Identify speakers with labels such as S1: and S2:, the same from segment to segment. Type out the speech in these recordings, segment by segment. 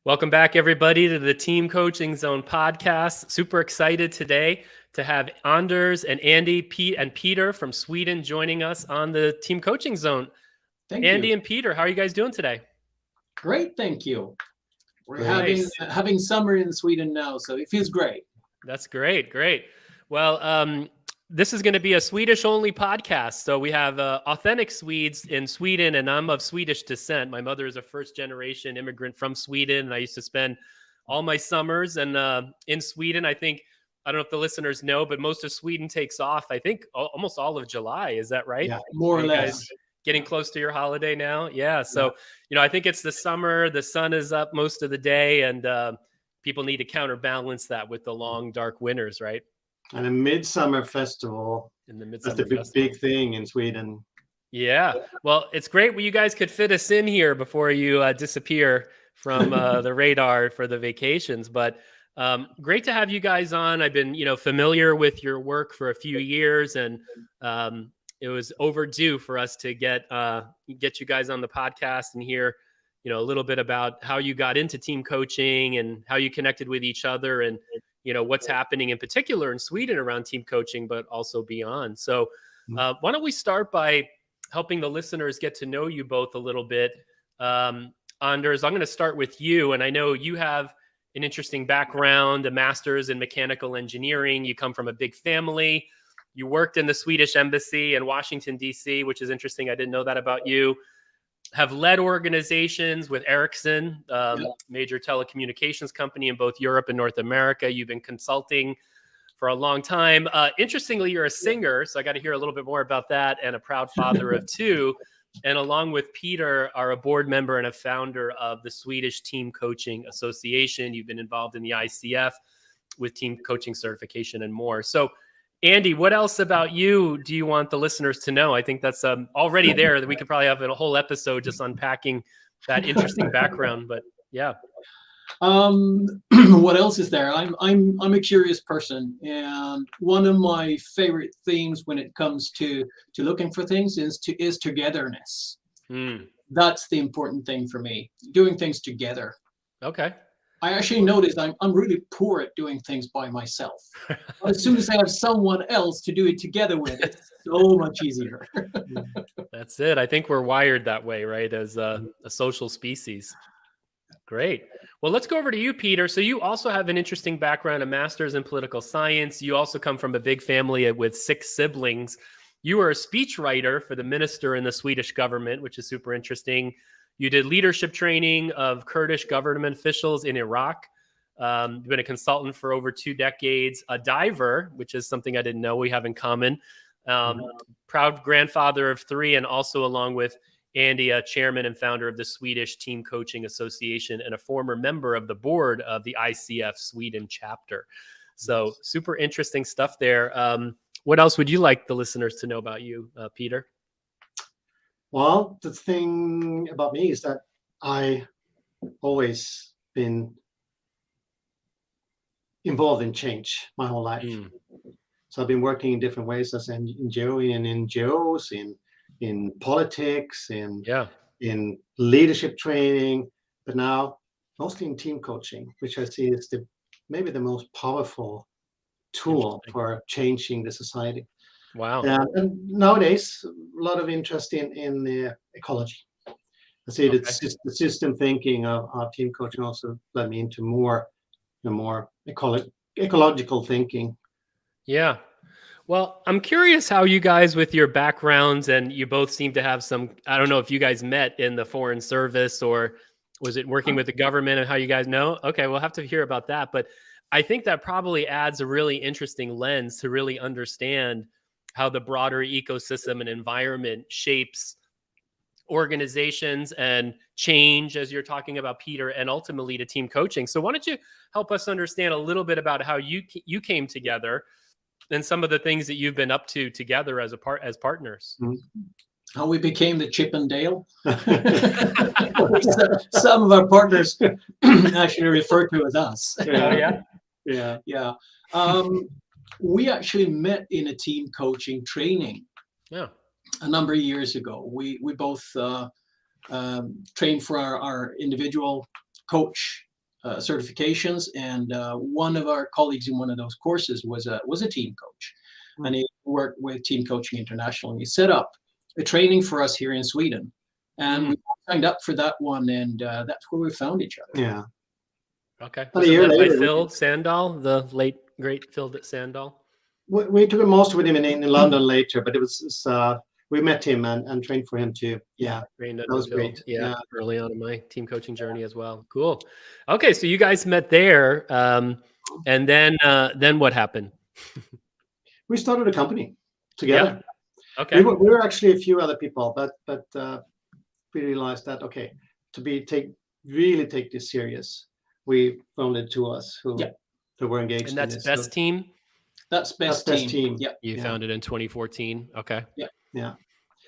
S1: Welcome back, everybody, to the Team Coaching Zone podcast. Super excited today to have Anders and Andy, Pete, and Peter from Sweden joining us on the Team Coaching Zone.
S2: Thank
S1: Andy
S2: you.
S1: and Peter, how are you guys doing today?
S2: Great, thank you. We're
S1: Nice.
S2: having summer in Sweden now, so it feels great.
S1: That's great. Well, this is going to be a Swedish-only podcast. So we have authentic Swedes in Sweden, and I'm of Swedish descent. My mother is a first-generation immigrant from Sweden, and I used to spend all my summers in Sweden. I don't know if the listeners know, but most of Sweden takes off, I think, almost all of July. Is that right?
S2: Yeah, more or less.
S1: Getting close to your holiday now? Yeah. So, I think it's the summer. The sun is up most of the day, and people need to counterbalance that with the long, dark winters, right?
S3: And a midsummer festival. That's the big thing in Sweden.
S1: Yeah. Well, it's great when you guys could fit us in here before you disappear from the radar for the vacations. But great to have you guys on. I've been, familiar with your work for a few years, and it was overdue for us to get you guys on the podcast and hear, a little bit about how you got into team coaching and how you connected with each other, and what's happening in particular in Sweden around team coaching, but also beyond. So why don't we start by helping the listeners get to know you both a little bit. Anders, I'm going to start with you. And I know you have an interesting background, a master's in mechanical engineering. You come from a big family. You worked in the Swedish embassy in Washington, D.C., which is interesting. I didn't know that about you. Have led organizations with Ericsson, major telecommunications company in both Europe and North America. You've been consulting for a long time. Interestingly, you're a singer, so I got to hear a little bit more about that, and a proud father of two. And along with Peter, are a board member and a founder of the Swedish Team Coaching Association. You've been involved in the ICF with team coaching certification and more. So Andy, what else about you do you want the listeners to know? I think that's already there, that we could probably have a whole episode just unpacking that interesting background. But yeah.
S2: What else is there? I'm a curious person, and one of my favorite themes when it comes to looking for things is togetherness. That's the important thing for me. Doing things together.
S1: Okay.
S2: I actually noticed I'm really poor at doing things by myself. As soon as I have someone else to do it together with, it's so much easier.
S1: That's it. I think we're wired that way, right? As a social species. Great. Well, let's go over to you, Peter. So you also have an interesting background, a master's in political science. You also come from a big family with 6 siblings. You were a speechwriter for the minister in the Swedish government, which is super interesting. You did leadership training of Kurdish government officials in Iraq. You've been a consultant for over 2 decades, a diver, which is something I didn't know we have in common. Proud grandfather of 3, and also, along with Andy, a chairman and founder of the Swedish Team Coaching Association, and a former member of the board of the ICF Sweden chapter. So super interesting stuff there. What else would you like the listeners to know about you, Peter?
S3: Well, the thing about me is that I always been involved in change my whole life. So I've been working in different ways as an NGO, in NGOs, in politics, in leadership training, but now mostly in team coaching, which I see is maybe the most powerful tool for changing the society.
S1: Wow.
S3: And nowadays, a lot of interest in ecology. I see that the system thinking of team coaching also led me into more ecological thinking.
S1: Yeah. Well, I'm curious how you guys, with your backgrounds, and you both seem to have some, I don't know if you guys met in the foreign service, or was it working with the government, and how you guys know? Okay, we'll have to hear about that. But I think that probably adds a really interesting lens to really understand how the broader ecosystem and environment shapes organizations and change, as you're talking about, Peter, and ultimately to team coaching. So why don't you help us understand a little bit about how you came together, and some of the things that you've been up to together as partners.
S2: How we became the Chip and Dale. Some of our partners actually refer to as us.
S3: Yeah.
S2: We actually met in a team coaching training a number of years ago. We both trained for our individual coach certifications, and one of our colleagues in one of those courses was a team coach, and he worked with Team Coaching International, and he set up a training for us here in Sweden, and we signed up for that one, and that's where we found each other.
S3: Yeah.
S1: Okay. Was it led by Phil Sandahl, the late great Phil Sandahl?
S3: We took a master with him in London later, but it was we met him and trained for him too. Yeah,
S1: that
S3: was great.
S1: Yeah, early on in my team coaching journey as well. Cool. Okay, so you guys met there, and then what happened?
S3: We started a company together.
S1: Yep. Okay.
S3: We were actually a few other people, but we realized that really take this serious. We founded two of us who were engaged.
S1: And that's
S3: in this,
S1: BestTeam.
S2: That's BestTeam.
S3: Yeah.
S1: You founded in 2014. Okay.
S3: Yeah.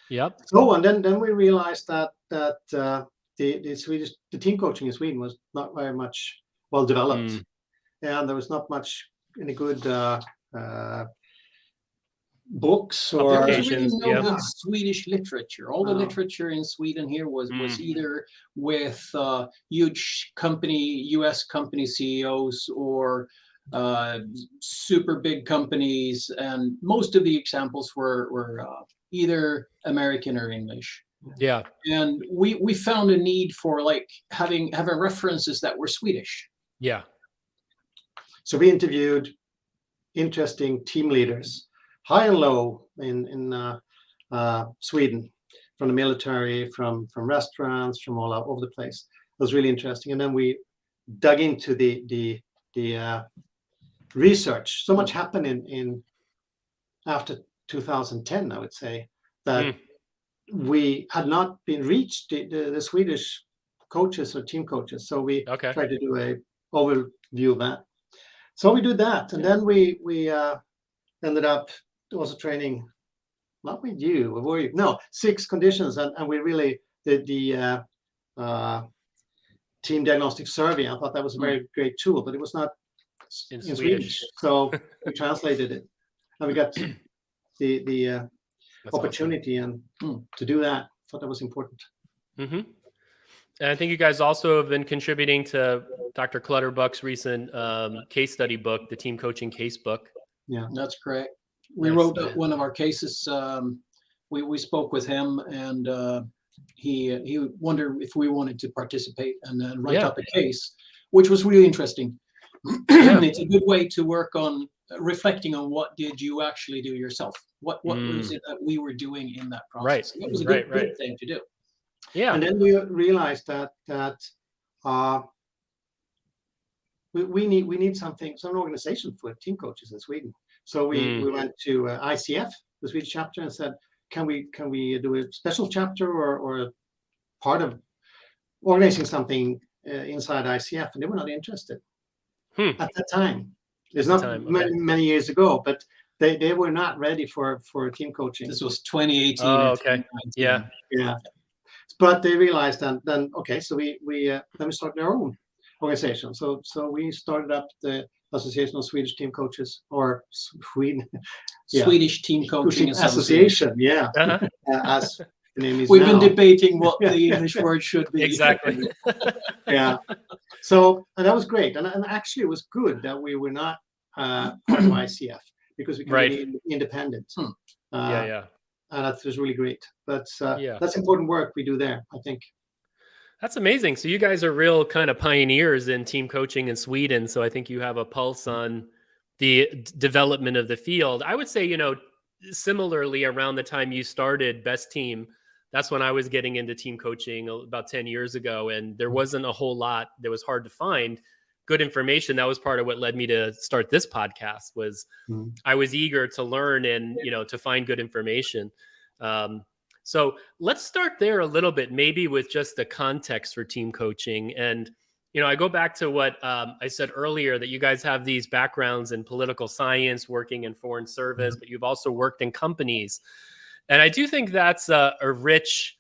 S1: Yep.
S3: So and then we realized that the team coaching in Sweden was not very much well developed, and there was not much any good books or
S2: good Swedish literature. All the literature in Sweden here was either with huge US company CEOs or super big companies, and most of the examples were either American or English.
S1: Yeah.
S2: And we found a need for like having references that were Swedish.
S1: Yeah.
S3: So we interviewed interesting team leaders, high and low in Sweden, from the military, from restaurants, from all over the place. It was really interesting. And then we dug into the research. So much happened in after 2010, I would say, that we had not been reached the Swedish coaches or team coaches. So we tried to do a overview of that. So we did that, and then we ended up also training, not with you, 6 conditions, and we really did the team diagnostic survey. I thought that was a very great tool, but it was not in Swedish. So we translated it, and we got the opportunity awesome. And to do that. I thought that was important.
S1: Mm-hmm. And I think you guys also have been contributing to Dr. Clutterbuck's recent case study book, the Team Coaching Case Book.
S2: Yeah, that's correct. We wrote one of our cases. We spoke with him, and he wondered if we wanted to participate and then write up a case, which was really interesting. It's a good way to work on reflecting on what did you actually do yourself. What was it that we were doing in that process?
S1: Right.
S2: It was a good thing to do.
S3: Yeah. And then we realized that we need some organization for team coaches in Sweden. So we went to ICF, the Swedish chapter, and said, can we do a special chapter or part of organizing something inside ICF? And they were not interested at that time. It's not many years ago, but they were not ready for team coaching.
S2: This was 2018.
S1: Oh, okay. Yeah.
S3: But they realized then okay, so we started our own organization. So we started up the Association of Swedish Team Coaches, or Sweden.
S2: Swedish Team Coaching
S3: Association. Yeah. As the name is
S2: We've been debating what the English word should be.
S1: Exactly.
S3: Yeah. So, and that was great. And actually it was good that we were not part of ICF, because we could be independent. And that was really great. But that's important work we do there, I think.
S1: That's amazing. So you guys are real kind of pioneers in team coaching in Sweden. So I think you have a pulse on the development of the field. I would say, similarly, around the time you started BestTeam, that's when I was getting into team coaching about 10 years ago. And there wasn't a whole lot that was hard to find good information. That was part of what led me to start this podcast. Was I was eager to learn and, to find good information. So let's start there a little bit, maybe with just the context for team coaching. And, I go back to what I said earlier, that you guys have these backgrounds in political science, working in foreign service, but you've also worked in companies. And I do think that's a rich,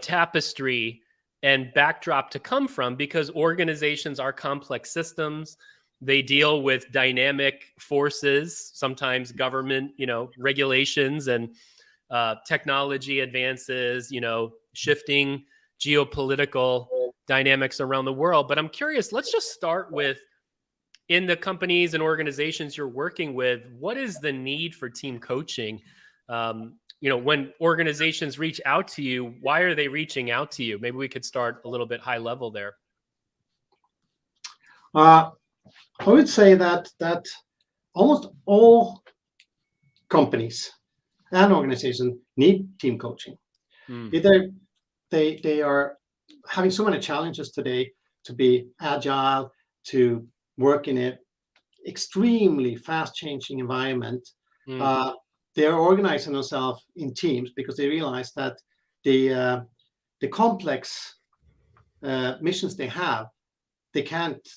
S1: tapestry and backdrop to come from, because organizations are complex systems. They deal with dynamic forces, sometimes government, regulations and technology advances, shifting geopolitical dynamics around the world. But I'm curious, let's just start with, in the companies and organizations you're working with, what is the need for team coaching? When organizations reach out to you, why are they reaching out to you? Maybe we could start a little bit high level there.
S3: I would say that almost all companies and organizations need team coaching. Either they are having so many challenges today to be agile, to work in an extremely fast-changing environment. They are organizing themselves in teams because they realize that the complex missions they have, they can't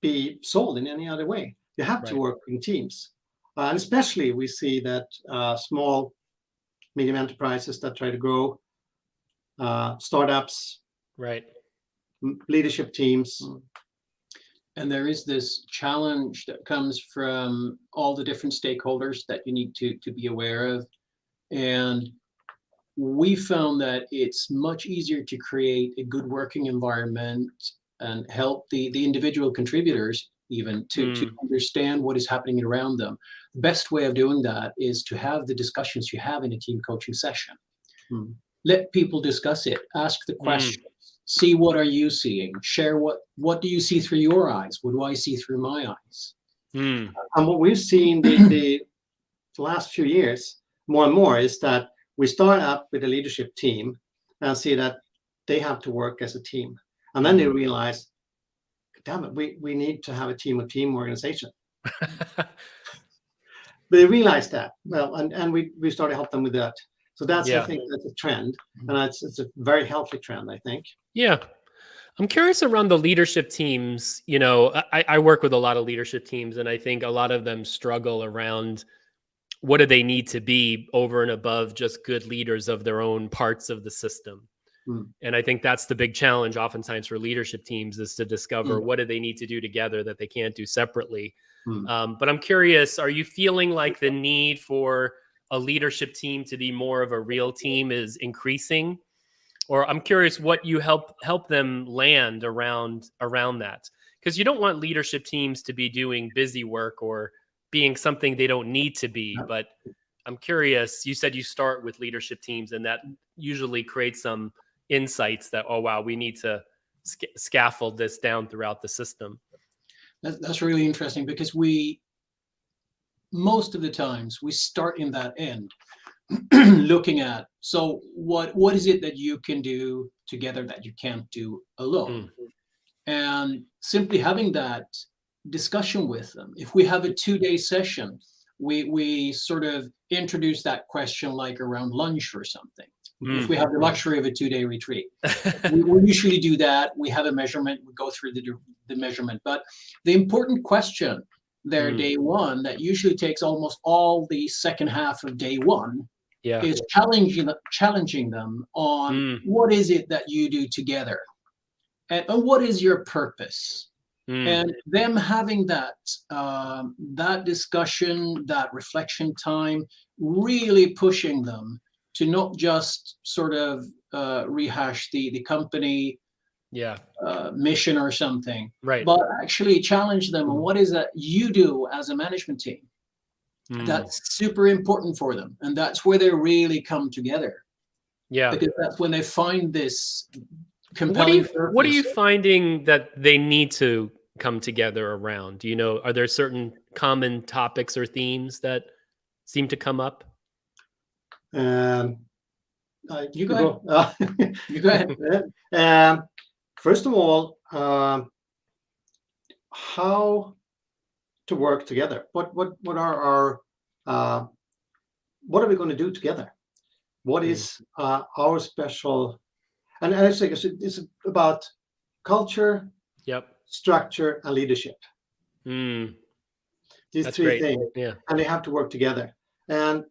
S3: be solved in any other way. You have to work in teams. And especially we see that small, medium enterprises that try to grow, startups, leadership teams.
S2: And there is this challenge that comes from all the different stakeholders that you need to be aware of. And we found that it's much easier to create a good working environment and help the individual contributors even to understand what is happening around them. The best way of doing that is to have the discussions you have in a team coaching session. Let people discuss it, ask the questions, see what are you seeing, share what do you see through your eyes, what do I see through my eyes.
S3: And what we've seen the last few years more and more is that we start up with a leadership team and see that they have to work as a team. And then they realize, damn it, we need to have a team organization. But they realize that, well, and we started to help them with that. So that's, I think that's a trend, and it's a very healthy trend, I think.
S1: Yeah. I'm curious around the leadership teams. I work with a lot of leadership teams, and I think a lot of them struggle around what do they need to be over and above just good leaders of their own parts of the system. And I think that's the big challenge oftentimes for leadership teams, is to discover what do they need to do together that they can't do separately. But I'm curious, are you feeling like the need for a leadership team to be more of a real team is increasing? Or I'm curious what you help them land around that, because you don't want leadership teams to be doing busy work or being something they don't need to be. But I'm curious, you said you start with leadership teams, and that usually creates some insights that, oh, wow, we need to scaffold this down throughout the system.
S2: That's really interesting, because most of the times we start in that end, looking at, so what is it that you can do together that you can't do alone? And simply having that discussion with them. If we have a 2-day session, we sort of introduce that question like around lunch or something. If we have the luxury of a 2-day retreat, we usually do that. We have a measurement, we go through the measurement. But the important question there, day one, that usually takes almost all the second half of day one, is challenging them on what is it that you do together, and what is your purpose. And them having that discussion, that reflection time, really pushing them to not just sort of rehash the company mission or something, but actually challenge them on what is that you do as a management team. That's super important for them, and that's where they really come together. Because that's when they find this compelling purpose.
S1: What are you finding that they need to come together around? Do you know, are there certain common topics or themes that seem to come up?
S2: You go ahead. You go
S3: ahead. First of all, how to work together. What are our what are we going to do together? What is our special? And I say it's about culture, structure, and leadership. These
S1: That's
S3: three
S1: great.
S3: things,
S1: Yeah.
S3: and they have to work together. And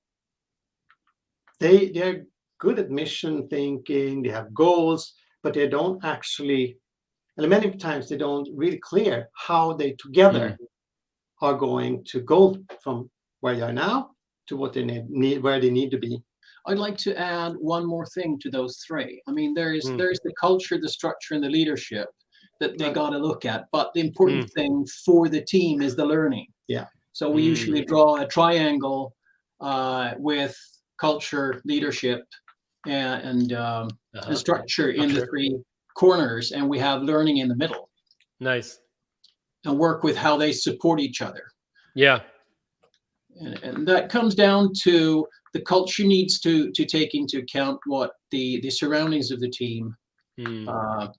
S3: they're good at mission thinking. They have goals, but they don't actually, and many times they don't really clear how they together are going to go from where they are now to what they need, where they need to be.
S2: I'd like to add one more thing to those three. I mean, there's the culture, the structure, and the leadership that they got to look at. But the important thing for the team is the learning.
S3: Yeah.
S2: So we usually draw a triangle with culture, leadership, and structure in the three corners, and we have learning in the middle.
S1: Nice.
S2: And work with how they support each other.
S1: Yeah.
S2: And that comes down to the culture needs to take into account what the surroundings of the team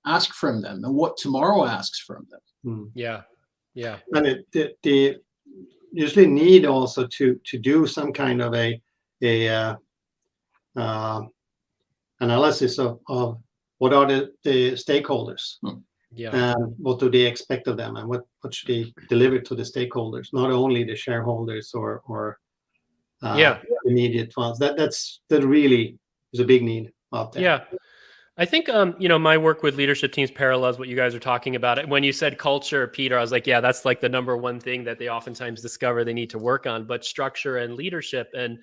S2: ask from them and what tomorrow asks from them.
S1: Yeah. Yeah.
S3: And they usually need also to do some kind of a analysis of what are the stakeholders.
S1: Yeah.
S3: And what do they expect of them, and what should they deliver to the stakeholders, not only the shareholders or immediate ones. That really is a big need out there.
S1: Yeah. I think, my work with leadership teams parallels what you guys are talking about. When you said culture, Peter, I was like, yeah, that's like the number one thing that they oftentimes discover they need to work on, but structure and leadership. And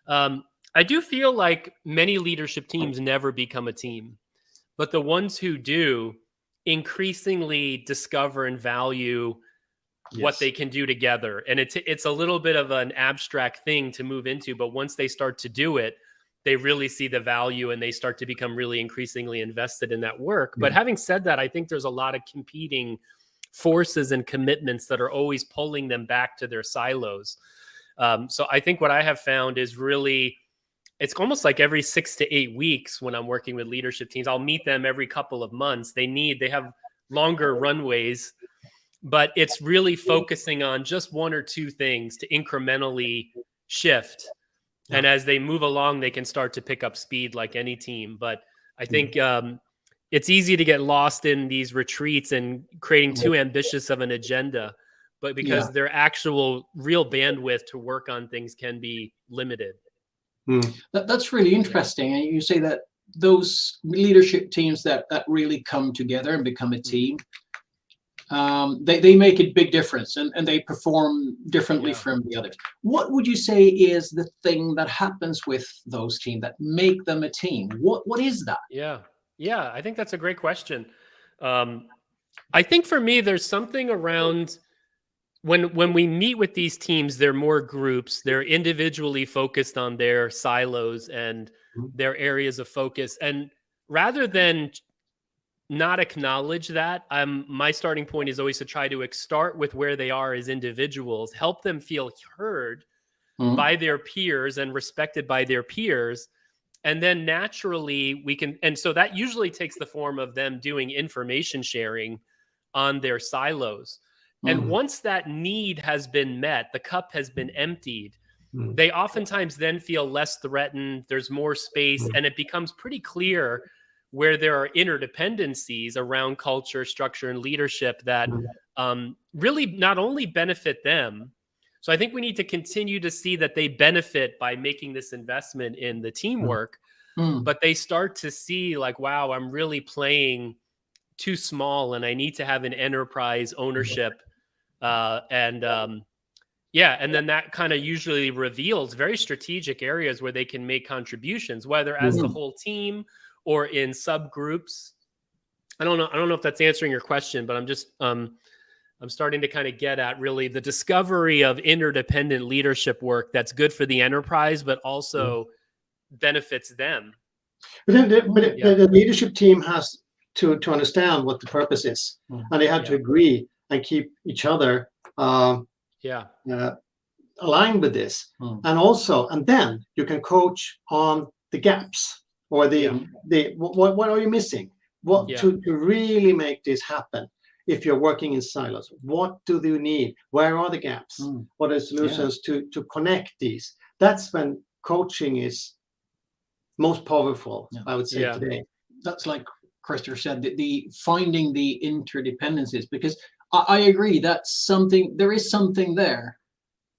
S1: I do feel like many leadership teams never become a team, but the ones who do increasingly discover and value what they can do together. And it's a little bit of an abstract thing to move into, but once they start to do it, they really see the value and they start to become really increasingly invested in that work. But having said that, I think there's a lot of competing forces and commitments that are always pulling them back to their silos. So I think what I have found is really, it's almost like every 6 to 8 weeks when I'm working with leadership teams, I'll meet them every couple of months. They have longer runways, but it's really focusing on just one or two things to incrementally shift. And as they move along, they can start to pick up speed like any team. But I think it's easy to get lost in these retreats and creating too ambitious of an agenda, but because their actual real bandwidth to work on things can be limited.
S2: That's really interesting. And you say that those leadership teams that really come together and become a team, they make a big difference and they perform differently from the others. What would you say is the thing that happens with those teams that make them a team? What is that?
S1: Yeah, I think that's a great question. I think for me, there's something around when we meet with these teams, they're more groups. They're individually focused on their silos and their areas of focus. And rather than not acknowledge that, my starting point is always to try to start with where they are as individuals, help them feel heard by their peers and respected by their peers. And then naturally we can, and so that usually takes the form of them doing information sharing on their silos. And once that need has been met, the cup has been emptied, they oftentimes then feel less threatened. There's more space, and it becomes pretty clear where there are interdependencies around culture, structure, and leadership that really not only benefit them. So I think we need to continue to see that they benefit by making this investment in the teamwork, but they start to see like, wow, I'm really playing too small and I need to have an enterprise ownership. And then that kind of usually reveals very strategic areas where they can make contributions, whether as the whole team or in subgroups. I don't know if that's answering your question, but I'm just I'm starting to kind of get at really the discovery of interdependent leadership work that's good for the enterprise, but also benefits them.
S3: But the leadership team has to understand what the purpose is, and they have to agree and keep each other aligned with this. And then you can coach on the gaps or what are you missing? To really make this happen. If you're working in silos, what do you need? Where are the gaps? What are the solutions to connect these? That's when coaching is most powerful, I would say today.
S2: That's like Christopher said, the finding the interdependencies, because I agree that's something, there is something there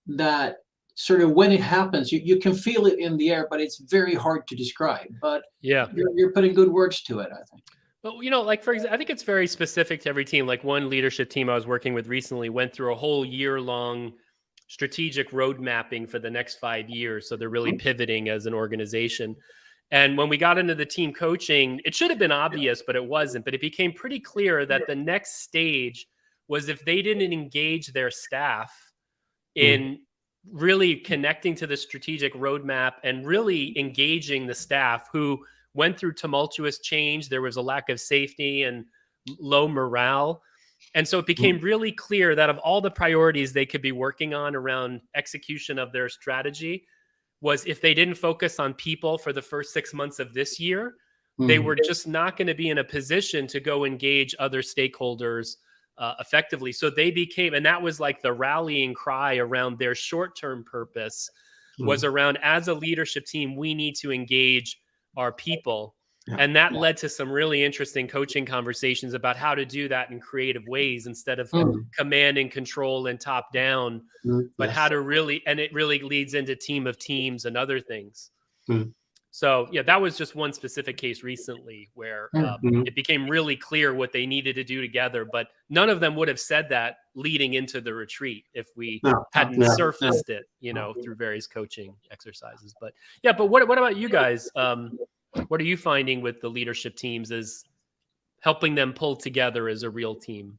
S2: that sort of when it happens, you can feel it in the air, but it's very hard to describe. But you're putting good words to it, I think.
S1: But, like, for example, I think it's very specific to every team. Like one leadership team I was working with recently went through a whole year-long strategic road mapping for the next 5 years. So they're really pivoting as an organization. And when we got into the team coaching, it should have been obvious, but it wasn't. But it became pretty clear that the next stage was if they didn't engage their staff in really connecting to the strategic roadmap and really engaging the staff who went through tumultuous change. There was a lack of safety and low morale. And so it became really clear that of all the priorities they could be working on around execution of their strategy, was if they didn't focus on people for the first 6 months of this year, they were just not going to be in a position to go engage other stakeholders effectively. So they became, and that was like the rallying cry around their short-term purpose was around, as a leadership team, we need to engage our people. And that led to some really interesting coaching conversations about how to do that in creative ways instead of command and control and top down, but how to really, and it really leads into team of teams and other things. So yeah, that was just one specific case recently where it became really clear what they needed to do together, but none of them would have said that leading into the retreat if we hadn't surfaced it, you know, through various coaching exercises. But yeah, but what about you guys? What are you finding with the leadership teams as helping them pull together as a real team?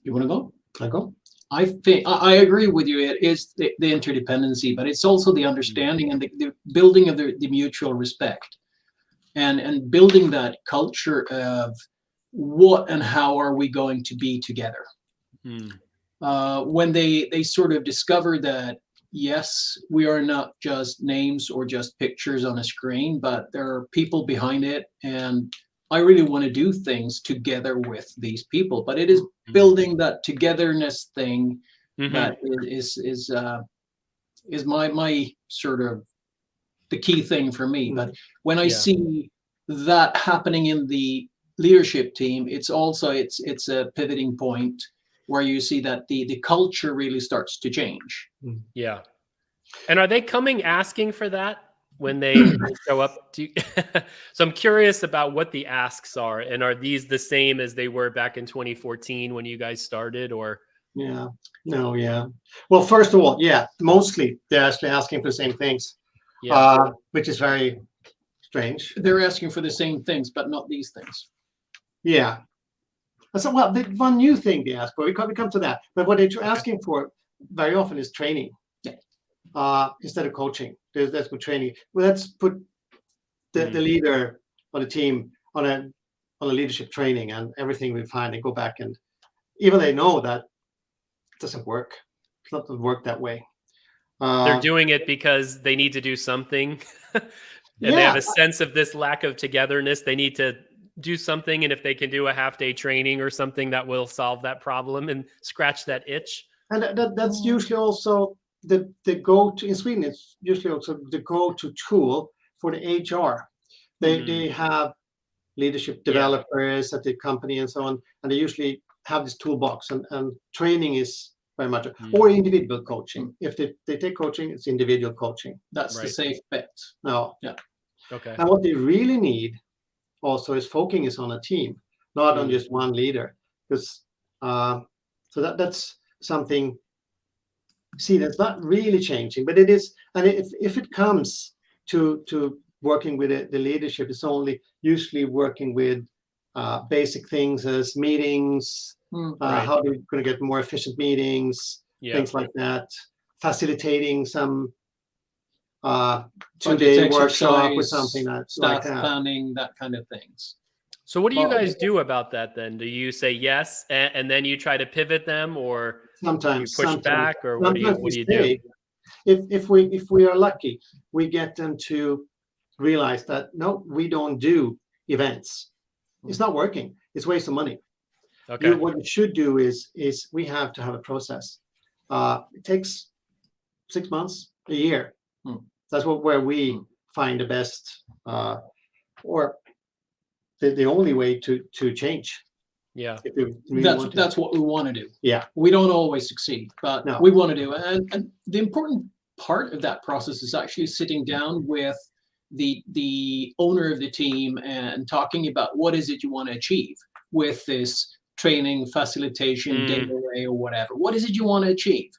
S2: You want to go?
S3: I go.
S2: I think I agree with you. It is the interdependency, but it's also the understanding and the building of the mutual respect, and building that culture of what and how are we going to be together. When they sort of discover that, yes, we are not just names or just pictures on a screen, but there are people behind it, and I really want to do things together with these people. But it is building that togetherness thing that is my sort of the key thing for me. But when I see that happening in the leadership team, it's also it's a pivoting point where you see that the culture really starts to change.
S1: Yeah. And are they coming asking for that when they show up to you? So I'm curious about what the asks are, and are these the same as they were back in 2014 when you guys started, or?
S3: Well, first of all, mostly they're actually asking for the same things, which is very strange.
S2: They're asking for the same things, but not these things.
S3: Yeah. So, well, the one new thing they ask for, we come to that, but what they're asking for very often is training. Instead of coaching. That's good training. Well, let's put the leader on the team on a leadership training, and everything we find and go back, and even they know that it doesn't work. It doesn't work that way.
S1: They're doing it because they need to do something. And they have a sense of this lack of togetherness. They need to do something, and if they can do a half-day training or something, that will solve that problem and scratch that itch.
S3: And that's usually also the go-to in Sweden. It's usually also the go-to tool for the HR. They have leadership developers at the company and so on, and they usually have this toolbox, and training is very much or individual coaching. If they take coaching, it's individual coaching.
S2: That's the safe bet.
S1: Okay.
S3: And what they really need also is focus on a team, not on just one leader, because so that's something. See, that's not really changing, but it is. And if it comes to working with the leadership, it's only usually working with basic things as meetings, how we're going to get more efficient meetings, things like that, facilitating some 2-day workshop or something like that.
S2: Planning, that kind of things.
S1: So what do you guys do about that then? Do you say yes and then you try to pivot them, or
S3: sometimes
S1: you push back, or what do you do?
S3: If we are lucky, we get them to realize that no, we don't do events. It's not working. It's a waste of money.
S1: Okay.
S3: What you should do is we have to have a process. It takes 6 months, a year. That's where we find the best or the only way to change.
S1: Yeah.
S2: That's what we want to do.
S3: Yeah.
S2: We don't always succeed, but we want to do it. And the important part of that process is actually sitting down with the owner of the team and talking about what is it you want to achieve with this training, facilitation, data array, or whatever. What is it you want to achieve?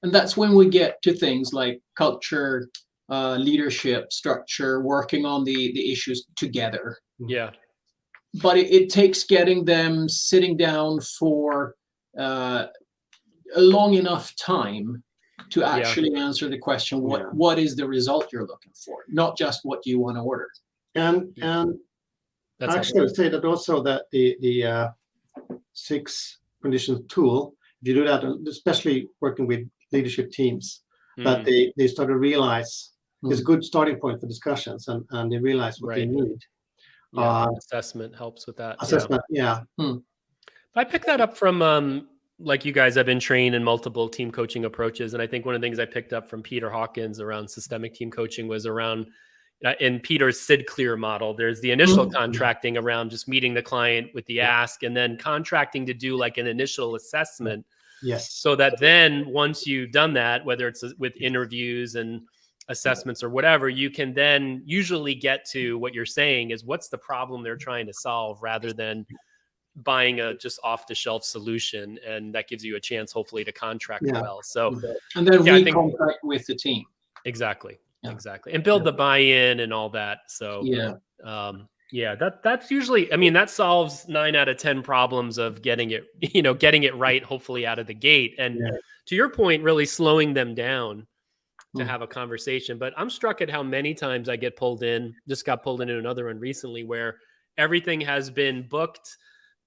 S2: And that's when we get to things like culture, leadership, structure, working on the issues together.
S1: Yeah.
S2: But it takes getting them sitting down for a long enough time to actually answer the question, what is the result you're looking for? Not just what you want to order.
S3: And
S1: that's
S3: actually, I would say that also that the 6 conditions tool, if you do that, especially working with leadership teams, that they start to realize it's a good starting point for discussions, and they realize what they need.
S1: Assessment helps with that.
S3: Assessment,
S1: I picked that up from like you guys have been trained in multiple team coaching approaches, and I think one of the things I picked up from Peter Hawkins around systemic team coaching was around in Peter's Sid Clear model. There's the initial contracting around just meeting the client with the ask, and then contracting to do like an initial assessment.
S3: Yes.
S1: So that then once you've done that, whether it's with interviews and assessments or whatever, you can then usually get to what you're saying is what's the problem they're trying to solve, rather than buying a just off the shelf solution. And that gives you a chance hopefully to contract well. So,
S2: and then we contract with the team.
S1: Exactly. And build the buy-in and all that. So that's usually, I mean, that solves 9 out of 10 problems of getting it right, hopefully out of the gate. And to your point, really slowing them down to have a conversation. But I'm struck at how many times I get pulled in, just got pulled into another one recently, where everything has been booked.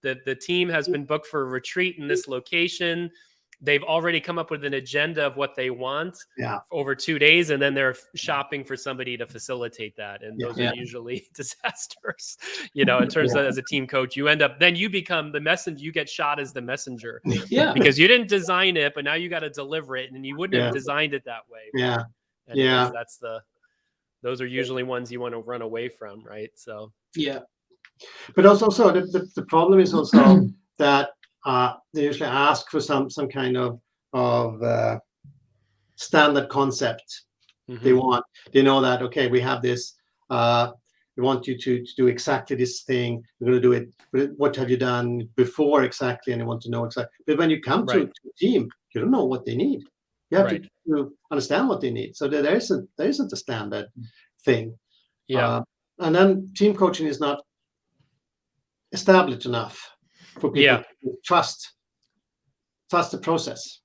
S1: The team has been booked for a retreat in this location. They've already come up with an agenda of what they want over 2 days, and then they're shopping for somebody to facilitate that. And those are usually disasters, in terms of as a team coach, you end up, then you become the messenger, you get shot as the messenger because you didn't design it, but now you got to deliver it, and you wouldn't have designed it that way. Those are usually ones you want to run away from. Right. So,
S3: but also the problem is also that they usually ask for some kind of standard concept. They know that, okay, we have this, we want you to do exactly this thing. We're going to do it. What have you done before exactly? And they want to know exactly. But when you come to a team, you don't know what they need. You have to understand what they need. So there isn't a standard thing. And then team coaching is not established enough for people to trust the process.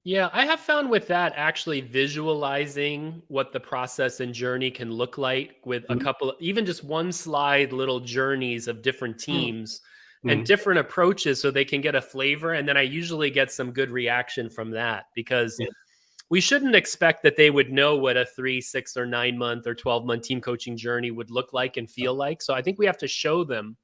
S1: I have found with that actually visualizing what the process and journey can look like with a couple, even just one slide, little journeys of different teams and different approaches, so they can get a flavor. And then I usually get some good reaction from that, because we shouldn't expect that they would know what a 3, 6, or 9 month or 12-month team coaching journey would look like and feel like. So I think we have to show them.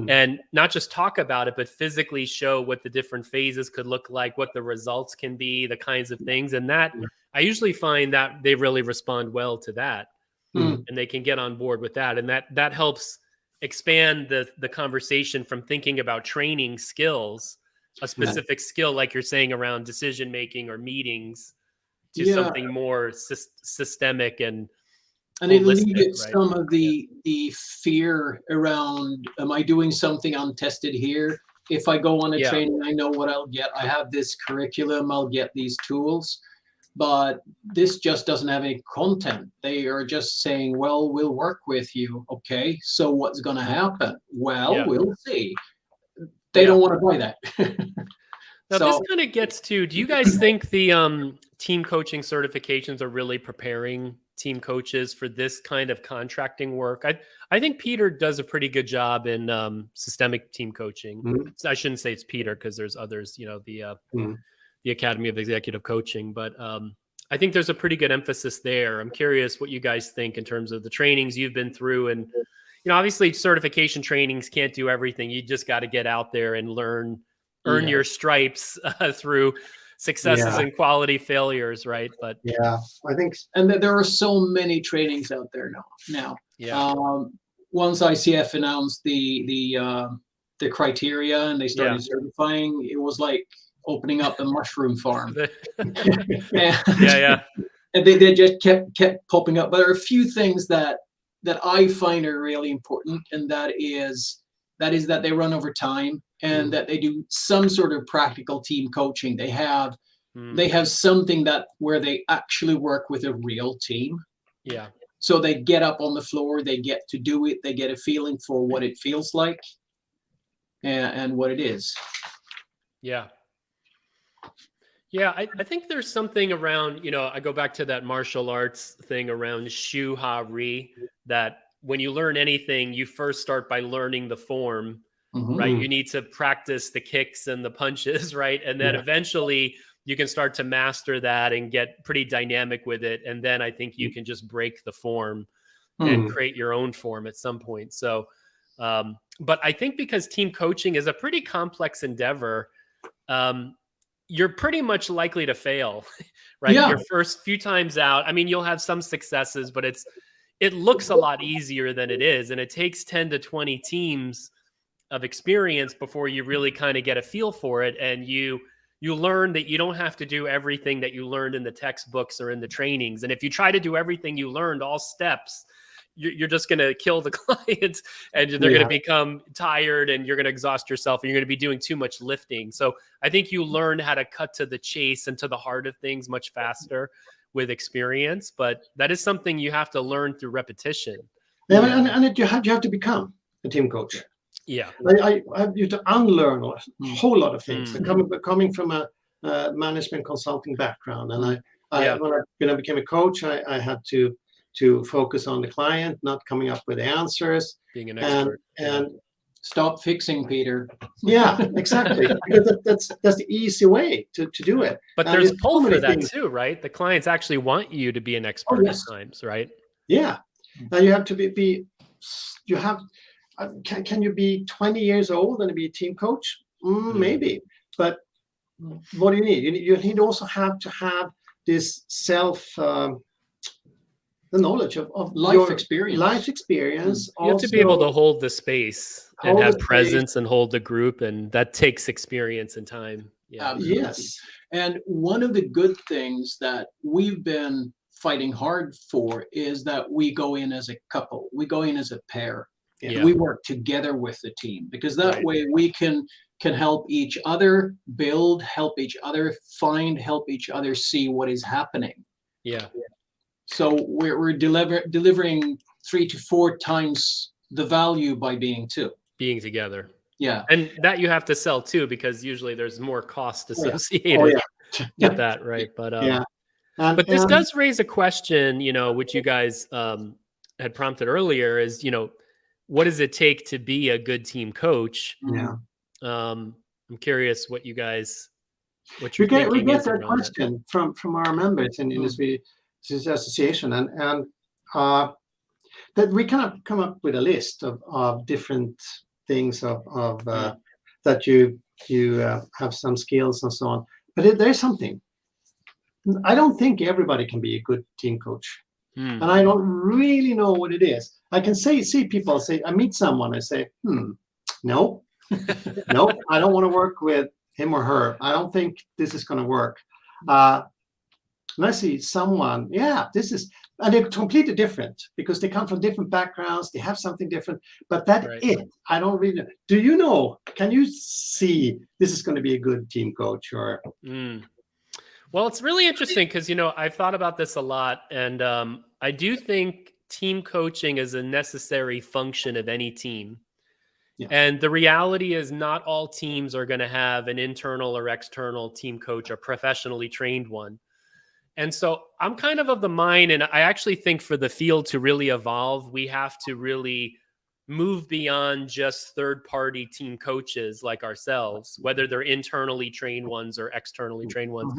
S1: And not just talk about it, but physically show what the different phases could look like, what the results can be, the kinds of things. And that I usually find that they really respond well to that, and they can get on board with that. And that helps expand the conversation from thinking about training skills, a specific skill, like you're saying, around decision-making or meetings, to something more systemic and
S2: it alleviates some of the fear around, am I doing something untested here? If I go on a training, I know what I'll get. I have this curriculum, I'll get these tools. But this just doesn't have any content. They are just saying, well, we'll work with you. Okay, so what's going to happen? Well, we'll see. They don't want to buy that.
S1: Now, this kind of gets to, do you guys think the team coaching certifications are really preparing team coaches for this kind of contracting work? I think Peter does a pretty good job in systemic team coaching. I shouldn't say it's Peter, because there's others, the Academy of Executive Coaching. But I think there's a pretty good emphasis there. I'm curious what you guys think in terms of the trainings you've been through. And, obviously certification trainings can't do everything. You just got to get out there and earn your stripes through successes and quality failures, right? But
S3: I think,
S2: and there are so many trainings out there now. Once ICF announced the criteria and they started certifying, it was like opening up a mushroom farm. And they just kept popping up. But there are a few things that I find are really important, and that is that they run over time. and that they do some sort of practical team coaching. They have something that where they actually work with a real team.
S1: Yeah.
S2: So they get up on the floor, they get to do it, they get a feeling for what it feels like and what it is.
S1: Yeah. Yeah, I think there's something around, I go back to that martial arts thing around Shu Ha Ri, that when you learn anything, you first start by learning the form, right? You need to practice the kicks and the punches, right? And then eventually you can start to master that and get pretty dynamic with it. And then I think you can just break the form and create your own form at some point. So, but I think because team coaching is a pretty complex endeavor, you're pretty much likely to fail, right?
S2: Yeah.
S1: Your first few times out. I mean, you'll have some successes, but it looks a lot easier than it is. And it takes 10 to 20 teams of experience before you really kind of get a feel for it. And you learn that you don't have to do everything that you learned in the textbooks or in the trainings. And if you try to do everything you learned, all steps, you're just going to kill the clients, and they're going to become tired, and you're going to exhaust yourself, and you're going to be doing too much lifting. So I think you learn how to cut to the chase and to the heart of things much faster with experience. But that is something you have to learn through repetition.
S3: And you have to become a team coach.
S1: Yeah.
S3: I have to unlearn a whole lot of things. Coming from a management consulting background, and when I became a coach, I had to focus on the client, not coming up with answers.
S1: Being an expert.
S3: And
S2: stop fixing, Peter.
S3: Yeah, exactly. Because that's the easy way to do it.
S1: But there's pull for that too, right? The clients actually want you to be an expert at times, right?
S3: Yeah. Now you have to can you be 20 years old and be a team coach? Maybe. But what do you need? You need also have to have this the knowledge of
S2: life experience.
S1: You have to be able to hold the space and have presence and hold the group, and that takes experience and time. Yeah.
S2: Yes. And one of the good things that we've been fighting hard for is that we go in as a couple, we go in as a pair.
S1: Yeah.
S2: We work together with the team, because that way we can help each other build, help each other find, help each other see what is happening.
S1: Yeah.
S2: So we're delivering 3 to 4 times the value by being
S1: together.
S2: Yeah.
S1: And that you have to sell too, because usually there's more cost associated with that, right? But but this does raise a question, which you guys had prompted earlier, is what does it take to be a good team coach?
S3: Yeah.
S1: I'm curious what you're
S3: we
S1: thinking.
S3: Get that question from our members in this association, and that we cannot come up with a list of different things that you have some skills and so on. But there's something. I don't think everybody can be a good team coach, and I don't really know what it is. I can see people say, I meet someone, I say, no, I don't want to work with him or her. I don't think this is going to work. And I see someone, and they're completely different because they come from different backgrounds. They have something different, but that's it. I don't really know. Do you know? Can you see this is going to be a good team coach or?
S1: Well, it's really interesting because, I've thought about this a lot, and I do think team coaching is a necessary function of any team. Yeah. And the reality is not all teams are going to have an internal or external team coach, a professionally trained one. And so I'm kind of the mind, and I actually think for the field to really evolve, we have to really move beyond just third-party team coaches like ourselves, whether they're internally trained ones or externally trained ones,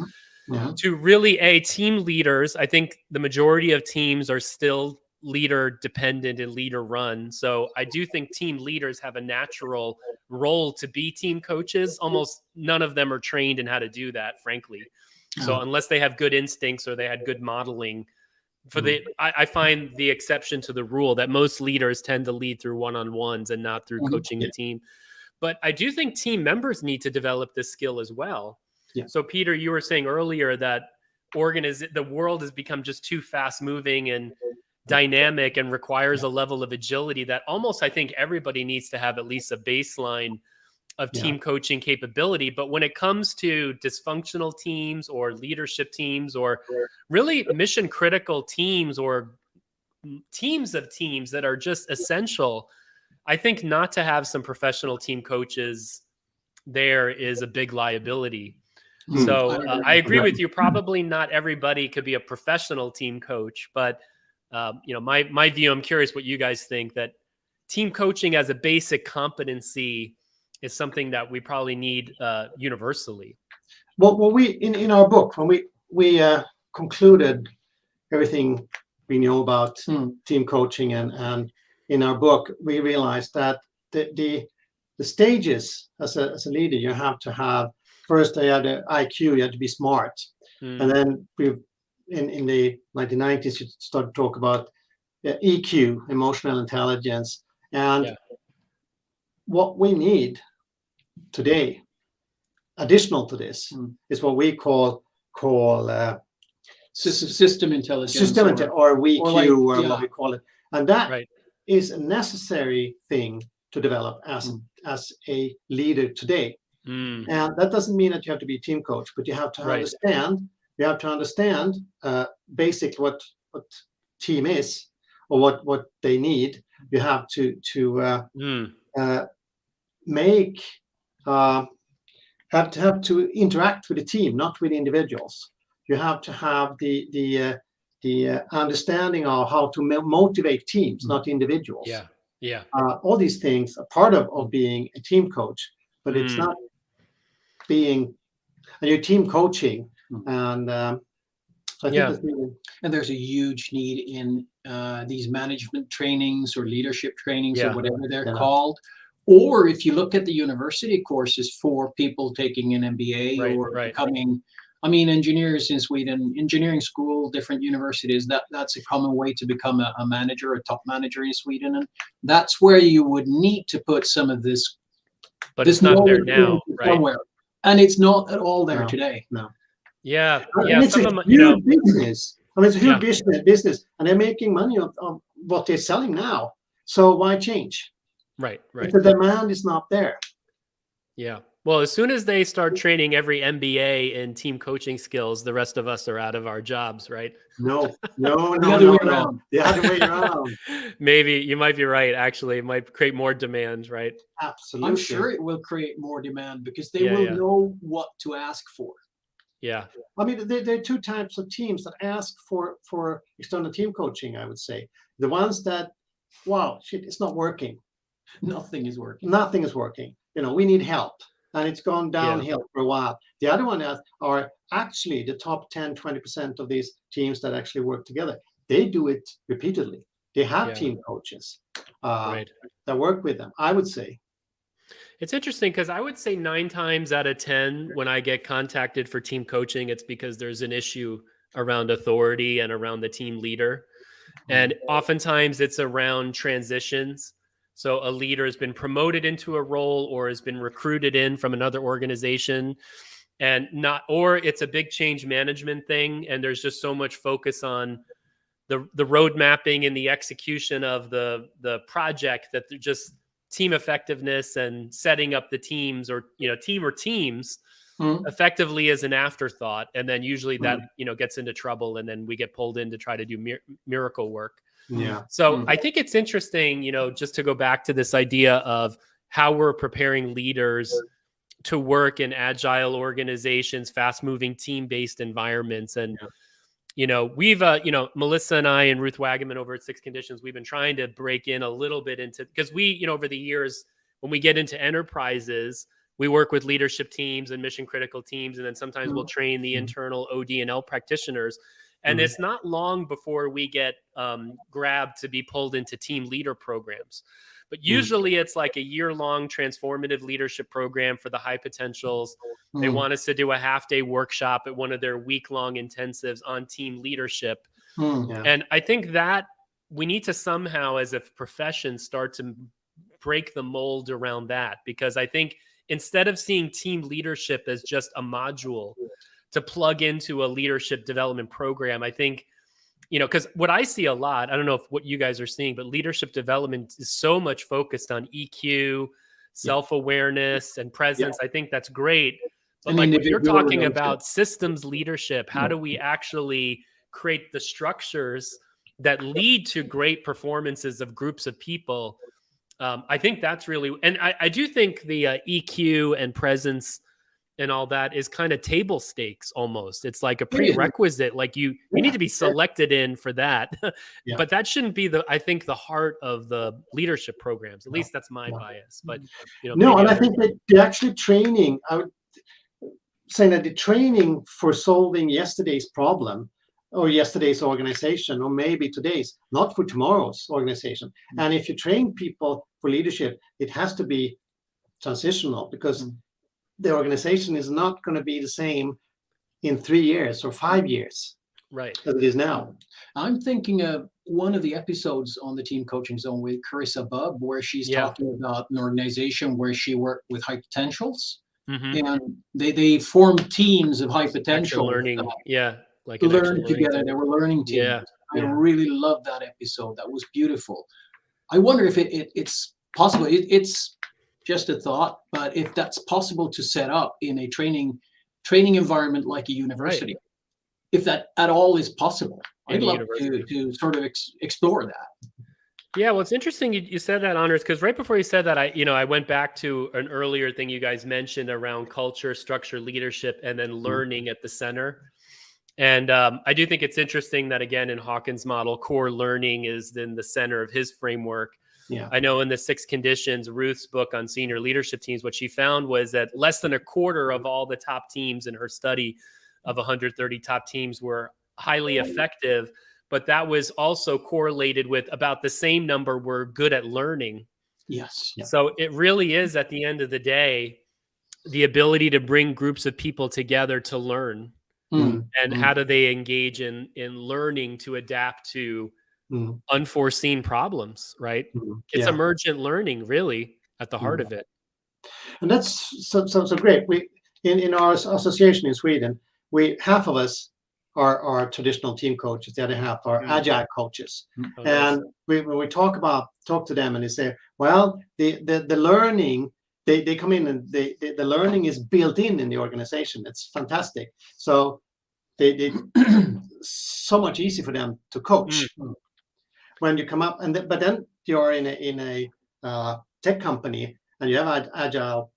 S1: to really, team leaders. I think the majority of teams are still leader dependent and leader run. So I do think team leaders have a natural role to be team coaches. Almost none of them are trained in how to do that, frankly. So unless they have good instincts or they had good modeling, I find the exception to the rule that most leaders tend to lead through one-on-ones and not through coaching the team. But I do think team members need to develop this skill as well. Yeah. So Peter, you were saying earlier that the world has become just too fast moving and dynamic and requires a level of agility that almost I think everybody needs to have at least a baseline team coaching capability. But when it comes to dysfunctional teams or leadership teams or really mission critical teams or teams of teams that are just essential, I think not to have some professional team coaches there is a big liability. So I agree with you. Probably not everybody could be a professional team coach, but my view, I'm curious what you guys think, that team coaching as a basic competency is something that we probably need universally.
S3: Well, we in our book, when we concluded everything we know about team coaching, and in our book we realized that the stages as a leader, you have to have first, you had the IQ, you had to be smart, and then in the 1990s you started to talk about EQ, emotional intelligence, and what we need today, additional to this, is what we call
S2: system intelligence,
S3: or WQ, or what we call it, and that is a necessary thing to develop as a leader today. And that doesn't mean that you have to be a team coach, but you have to understand. You have to understand basically what team is, or what they need. You have to have to interact with the team, not with individuals. You have to have the understanding of how to motivate teams, not individuals. All these things are part of being a team coach, but it's not being, and you're team coaching, and so I think that's really,
S2: and there's a huge need in these management trainings or leadership trainings or whatever they're called. Or if you look at the university courses for people taking an MBA or becoming, I mean, engineers in Sweden, engineering school, different universities, that's a common way to become a manager, a top manager in Sweden. And that's where you would need to put some of this.
S1: But it's not there now, right?
S2: Somewhere. And it's not at all there today.
S3: No.
S1: Yeah.
S3: It's a huge business. I mean, it's a huge business, and they're making money on what they're selling now. So why change?
S1: Right.
S3: If the demand is not there.
S1: Yeah. Well, as soon as they start training every MBA in team coaching skills, the rest of us are out of our jobs, right?
S3: No.
S2: The other way around.
S3: The other way around.
S1: Maybe you might be right. Actually, it might create more demand, right?
S3: Absolutely.
S2: I'm sure it will create more demand because they will know what to ask for.
S1: Yeah.
S3: I mean, there are two types of teams that ask for external team coaching, I would say. The ones that, wow, shit, it's not working.
S2: Nothing is working.
S3: Nothing is working. We need help. And it's gone downhill for a while. The other one are actually the top 10, 20% of these teams that actually work together. They do it repeatedly. They have team coaches that work with them, I would say.
S1: It's interesting because I would say 9 times out of 10, when I get contacted for team coaching, it's because there's an issue around authority and around the team leader. And oftentimes it's around transitions. So a leader has been promoted into a role or has been recruited in from another organization, or it's a big change management thing. And there's just so much focus on the road mapping and the execution of the project that they're just team effectiveness and setting up the teams or teams effectively as an afterthought. And then usually that, gets into trouble, and then we get pulled in to try to do miracle work.
S3: Yeah.
S1: So I think it's interesting, just to go back to this idea of how we're preparing leaders to work in agile organizations, fast moving team-based environments. And, we've, Melissa and I and Ruth Wagaman over at Six Conditions, we've been trying to break in a little bit into, because we, over the years, when we get into enterprises, we work with leadership teams and mission critical teams. And then sometimes we'll train the internal OD and L practitioners. And it's not long before we get grabbed to be pulled into team leader programs. But usually it's like a year-long transformative leadership program for the high potentials. They want us to do a half-day workshop at one of their week-long intensives on team leadership. And I think that we need to somehow, as a profession, start to break the mold around that. Because I think instead of seeing team leadership as just a module to plug into a leadership development program, I think, because what I see a lot, I don't know what you guys are seeing, but leadership development is so much focused on EQ, self-awareness and presence. I think that's great. But
S2: And
S1: like when you're talking
S2: leadership.
S1: about systems leadership, how do we actually create the structures that lead to great performances of groups of people? I think that's really, and I do think the EQ and presence and all that is kind of table stakes almost. It's like a prerequisite. Like you need to be selected in for that. But that shouldn't be I think the heart of the leadership programs. At least that's my bias. But
S3: no, and I think that the actually training, I would say that the training for solving yesterday's problem or yesterday's organization, or maybe today's, not for tomorrow's organization. And if you train people for leadership, it has to be transitional, because the organization is not going to be the same in 3 years or 5 years,
S1: right,
S3: as it is now.
S2: I'm thinking of one of the episodes on the Team Coaching Zone with Carissa Bubb, where she's talking about an organization where she worked with high potentials, and they formed teams of high potential
S1: learning, like
S2: learn together. They were learning teams. I really loved that episode. That was beautiful. I wonder if it's possible. It's just a thought, but if that's possible to set up in a training environment like a university, if that at all is possible, I'd love to sort of explore that.
S1: Yeah, well, it's interesting you said that, Anders, because right before you said that, I went back to an earlier thing you guys mentioned around culture, structure, leadership, and then learning at the center. And I do think it's interesting that, again, in Hawkins' model, core learning is in the center of his framework.
S3: Yeah.
S1: I know in the 6 Conditions, Ruth's book on senior leadership teams, what she found was that less than a quarter of all the top teams in her study of 130 top teams were highly effective, but that was also correlated with about the same number were good at learning.
S2: Yes.
S1: So it really is, at the end of the day, the ability to bring groups of people together to learn. And how do they engage in learning to adapt to unforeseen problems, right? It's emergent learning, really, at the heart of it.
S3: And that's so great. We in our association in Sweden, half of us are traditional team coaches, the other half are agile coaches. And when we talk to them, and they say, well, the learning, they come in and the learning is built in the organization. It's fantastic. So they so much easier for them to coach when you come up, but then you're in a tech company and you have agile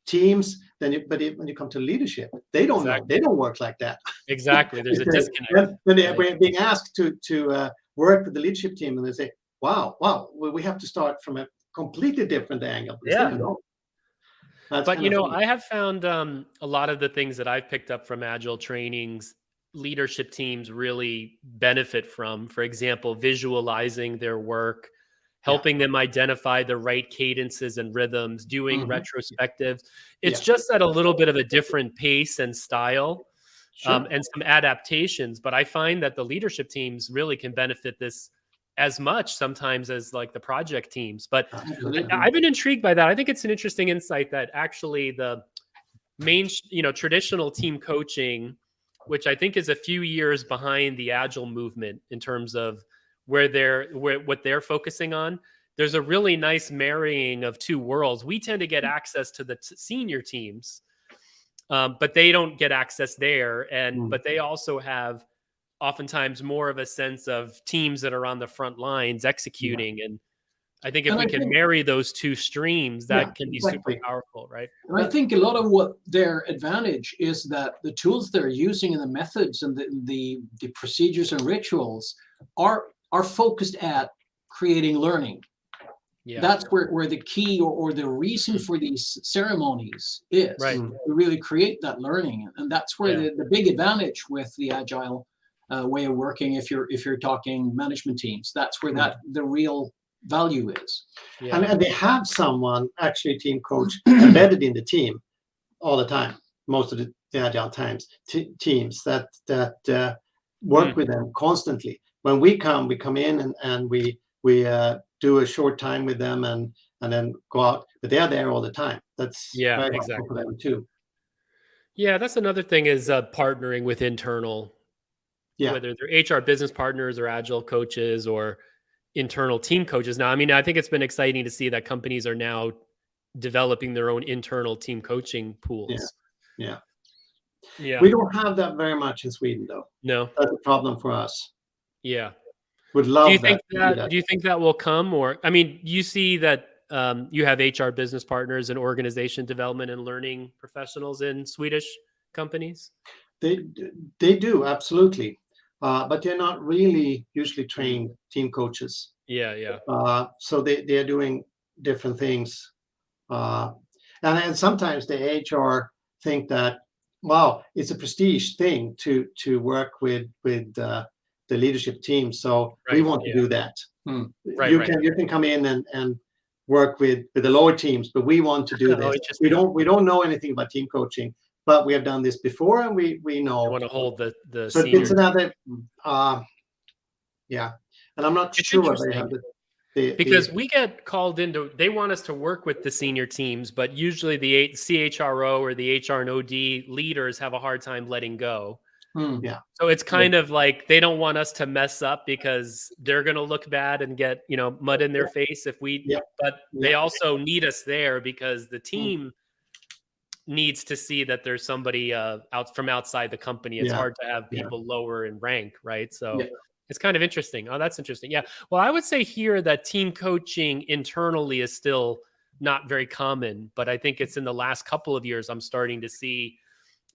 S3: teams. Then when you come to leadership, they don't know. They don't work like that.
S1: Exactly. There's a disconnect.
S3: When they're being asked to work with the leadership team, and they say, wow, we have to start from a completely different angle.
S1: But I have found a lot of the things that I've picked up from agile trainings, leadership teams really benefit from. For example, visualizing their work, helping them identify the right cadences and rhythms, doing retrospectives. It's just at a little bit of a different pace and style, and some adaptations. But I find that the leadership teams really can benefit this as much sometimes as like the project teams. But I've been intrigued by that. I think it's an interesting insight that actually the main, traditional team coaching, which I think is a few years behind the agile movement in terms of what they're focusing on. There's a really nice marrying of two worlds. We tend to get access to the senior teams, but they don't get access there. But they also have oftentimes more of a sense of teams that are on the front lines executing. And I think if we can marry those two streams, that can be super powerful, right?
S2: And I think a lot of what their advantage is that the tools they're using and the methods and the procedures and rituals are focused at creating learning. Yeah. That's where the key or the reason for these ceremonies is, to really create that learning. And that's where the big advantage with the agile way of working, if you're talking management teams, that's where the real value is.
S3: And they have someone, actually team coach, embedded in the team all the time, most of the agile teams that work with them constantly. When we come in and we do a short time with them and then go out, but they are there all the time. That's very helpful for them too.
S1: Yeah, that's another thing is partnering with internal, whether they're HR business partners or agile coaches or internal team coaches. Now, I mean, I think it's been exciting to see that companies are now developing their own internal team coaching pools.
S3: Yeah.
S1: Yeah.
S3: We don't have that very much in Sweden, though.
S1: No.
S3: That's a problem for us.
S1: Yeah.
S3: Would love
S1: Do you
S3: that.
S1: think that will come? Or, I mean, you see that you have HR business partners and organization development and learning professionals in Swedish companies?
S3: They do, absolutely. But they're not really usually trained team coaches.
S1: Yeah.
S3: So they are doing different things. And sometimes the HR think that, wow, it's a prestige thing to work with the leadership team. So we want to do that. You can come in and work with the lower teams, but we want to do this. We don't know anything about team coaching, but we have done this before, and we know.
S1: I want to hold the
S3: So
S1: senior.
S3: it's another, yeah. And I'm not sure they have
S1: because we get called into, they want us to work with the senior teams, but usually the CHRO or the HR and OD leaders have a hard time letting go.
S3: Yeah.
S1: So it's kind of like they don't want us to mess up because they're going to look bad and get, mud in their face if we, but they also need us there because the team needs to see that there's somebody out from outside the company. It's hard to have people lower in rank, right? So it's kind of interesting. Oh, that's interesting. Yeah. Well, I would say here that team coaching internally is still not very common, but I think it's in the last couple of years I'm starting to see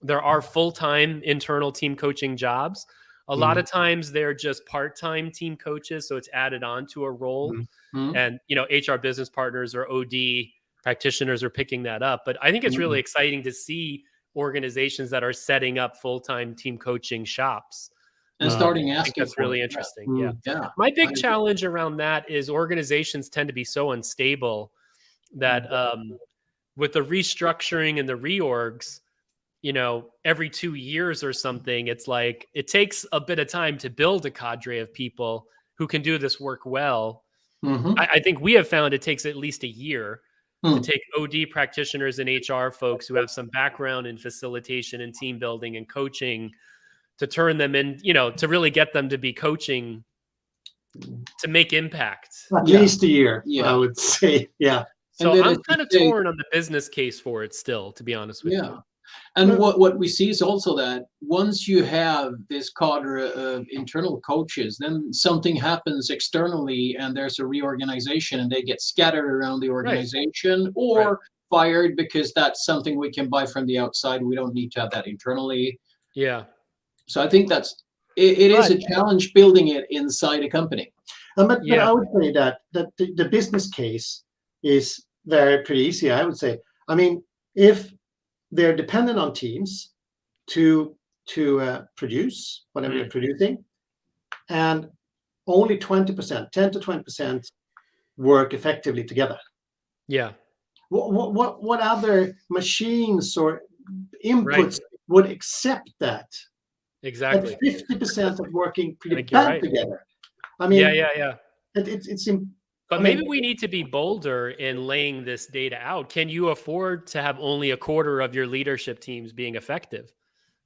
S1: there are full-time internal team coaching jobs. A lot of times they're just part-time team coaches, so it's added on to a role. And, HR business partners or OD practitioners are picking that up. But I think it's really exciting to see organizations that are setting up full-time team coaching shops.
S2: And starting
S1: I think
S2: asking.
S1: that's really interesting. Yeah. My big challenge around that is organizations tend to be so unstable that with the restructuring and the reorgs, every 2 years or something, it's like it takes a bit of time to build a cadre of people who can do this work well. I think we have found it takes at least a year to take OD practitioners and HR folks who have some background in facilitation and team building and coaching to turn them in, to really get them to be coaching, to make impact.
S3: At least a year, I would say. Yeah.
S1: So I'm kind of torn on the business case for it still, to be honest with you.
S2: And what we see is also that once you have this cadre of internal coaches, then something happens externally and there's a reorganization and they get scattered around the organization or fired because that's something we can buy from the outside. We don't need to have that internally.
S1: Yeah.
S2: So I think it is a challenge building it inside a company.
S3: But I would say that the business case is pretty easy, I would say. I mean, if they're dependent on teams to produce whatever they're producing, and only 20%, 10 to 20% work effectively together.
S1: Yeah.
S3: What other machines or inputs would accept that?
S1: Exactly.
S3: 50% of working pretty bad together. I mean,
S1: yeah.
S3: But
S1: maybe we need to be bolder in laying this data out. Can you afford to have only a quarter of your leadership teams being effective,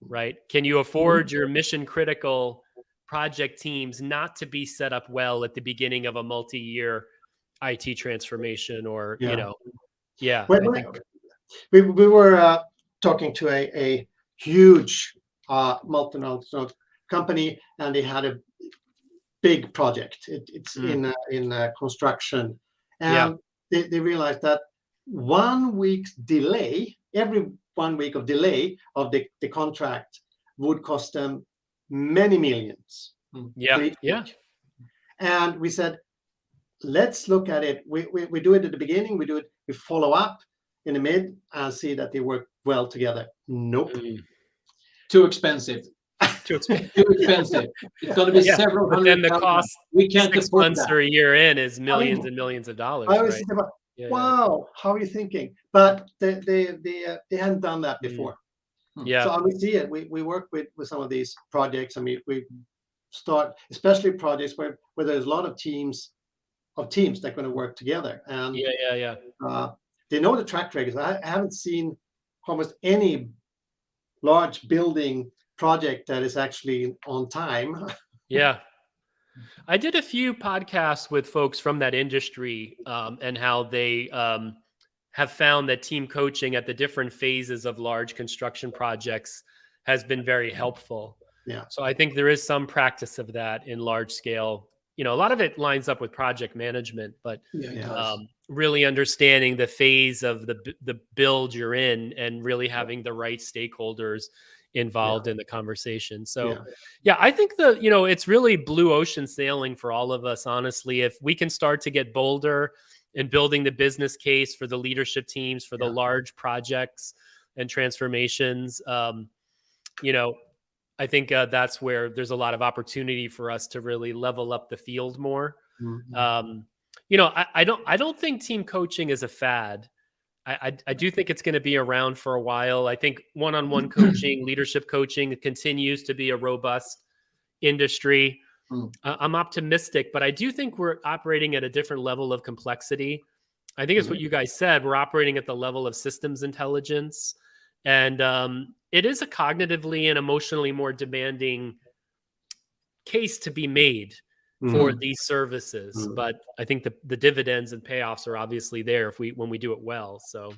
S1: right? Can you afford your mission critical project teams not to be set up well at the beginning of a multi-year IT transformation or, I think.
S3: We were talking to a huge multinational company, and they had a big project. It's in construction, and they realized that 1 week's delay, every 1 week of delay of the contract would cost them many millions. And we said, let's look at it. We do it at the beginning. We follow up in the mid and see that they work well together. Nope.
S2: Too expensive. Too expensive. It's going to be several hundred.
S1: But then the cost
S2: we can't
S1: 6 months or a year in is millions and millions of dollars.
S3: I was thinking about, wow, how are you thinking? But they hadn't done that before.
S1: Yeah.
S3: So we see it. We work with some of these projects. I mean, we start, especially projects where there's a lot of teams that are going to work together. And they know the track records. I haven't seen almost any large building project that is actually on time.
S1: Yeah. I did a few podcasts with folks from that industry and how they have found that team coaching at the different phases of large construction projects has been very helpful.
S3: Yeah.
S1: So I think there is some practice of that in large scale. A lot of it lines up with project management, but really understanding the phase of the build you're in and really having the right stakeholders involved in the conversation. So I think it's really blue ocean sailing for all of us, honestly. If we can start to get bolder in building the business case for the leadership teams, for the large projects and transformations, I think that's where there's a lot of opportunity for us to really level up the field more. I don't think team coaching is a fad. I do think it's going to be around for a while. I think one-on-one coaching, leadership coaching continues to be a robust industry. I'm optimistic, but I do think we're operating at a different level of complexity. I think it's what you guys said. We're operating at the level of systems intelligence. And it is a cognitively and emotionally more demanding case to be made for these services. But I think the dividends and payoffs are obviously there when we do it well. So,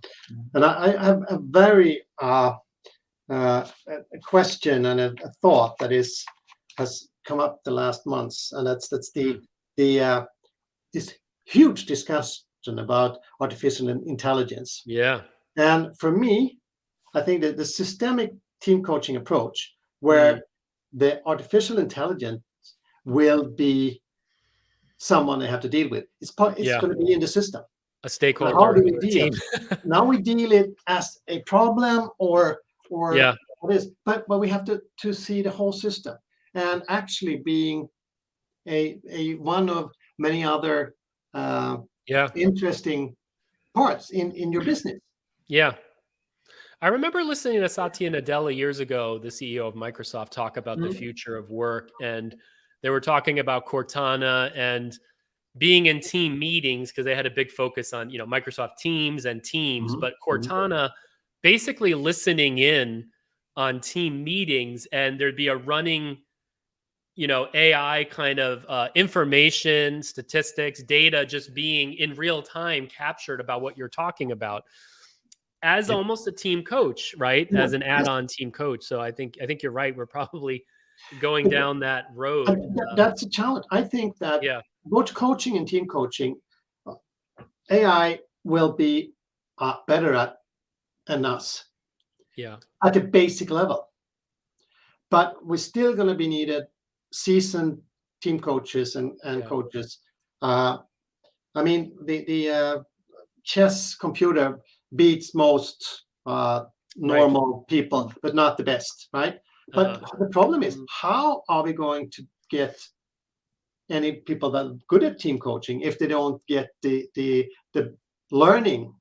S3: and I have a very a question and a thought that has come up the last months, and that's the this huge discussion about artificial intelligence.
S1: Yeah.
S3: And for me, I think that the systemic team coaching approach, where the artificial intelligence will be someone they have to deal with, it's going to be in the system.
S1: A stakeholder.
S3: How do we deal? Now we deal it as a problem or what is, but we have to see the whole system, and actually being a one of many other interesting parts in your business.
S1: Yeah. I remember listening to Satya Nadella years ago, the CEO of Microsoft, talk about the future of work. And they were talking about Cortana and being in team meetings, because they had a big focus on, Microsoft Teams and Teams, but Cortana basically listening in on team meetings, and there'd be a running, AI kind of information, statistics, data just being in real time captured about what you're talking about, as almost a team coach, right? As an add-on team coach. So I think you're right. We're probably going down that road.
S3: That's a challenge. I think that both coaching and team coaching, AI will be better at than us.
S1: Yeah.
S3: At a basic level. But we're still going to be needed seasoned team coaches and coaches. I mean, the chess computer beats most normal people, but not the best, right? But the problem is, how are we going to get any people that are good at team coaching if they don't get the learning?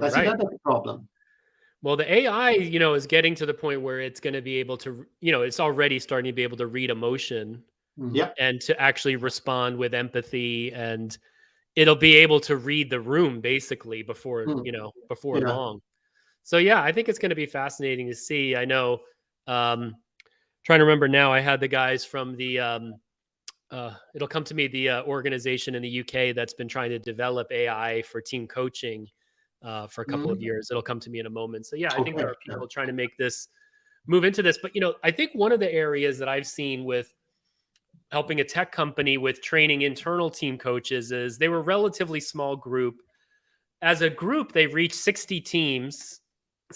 S3: I see that as a problem.
S1: Well, the AI, is getting to the point where it's going to be able to, it's already starting to be able to read emotion and to actually respond with empathy, and it'll be able to read the room basically before long. So I think it's going to be fascinating to see. I know, trying to remember now, I had the guys from the, it'll come to me, the organization in the UK that's been trying to develop AI for team coaching for a couple of years. It'll come to me in a moment. So I think there are people trying to make this move into this. But, I think one of the areas that I've seen with helping a tech company with training internal team coaches is they were a relatively small group. As a group, they reached 60 teams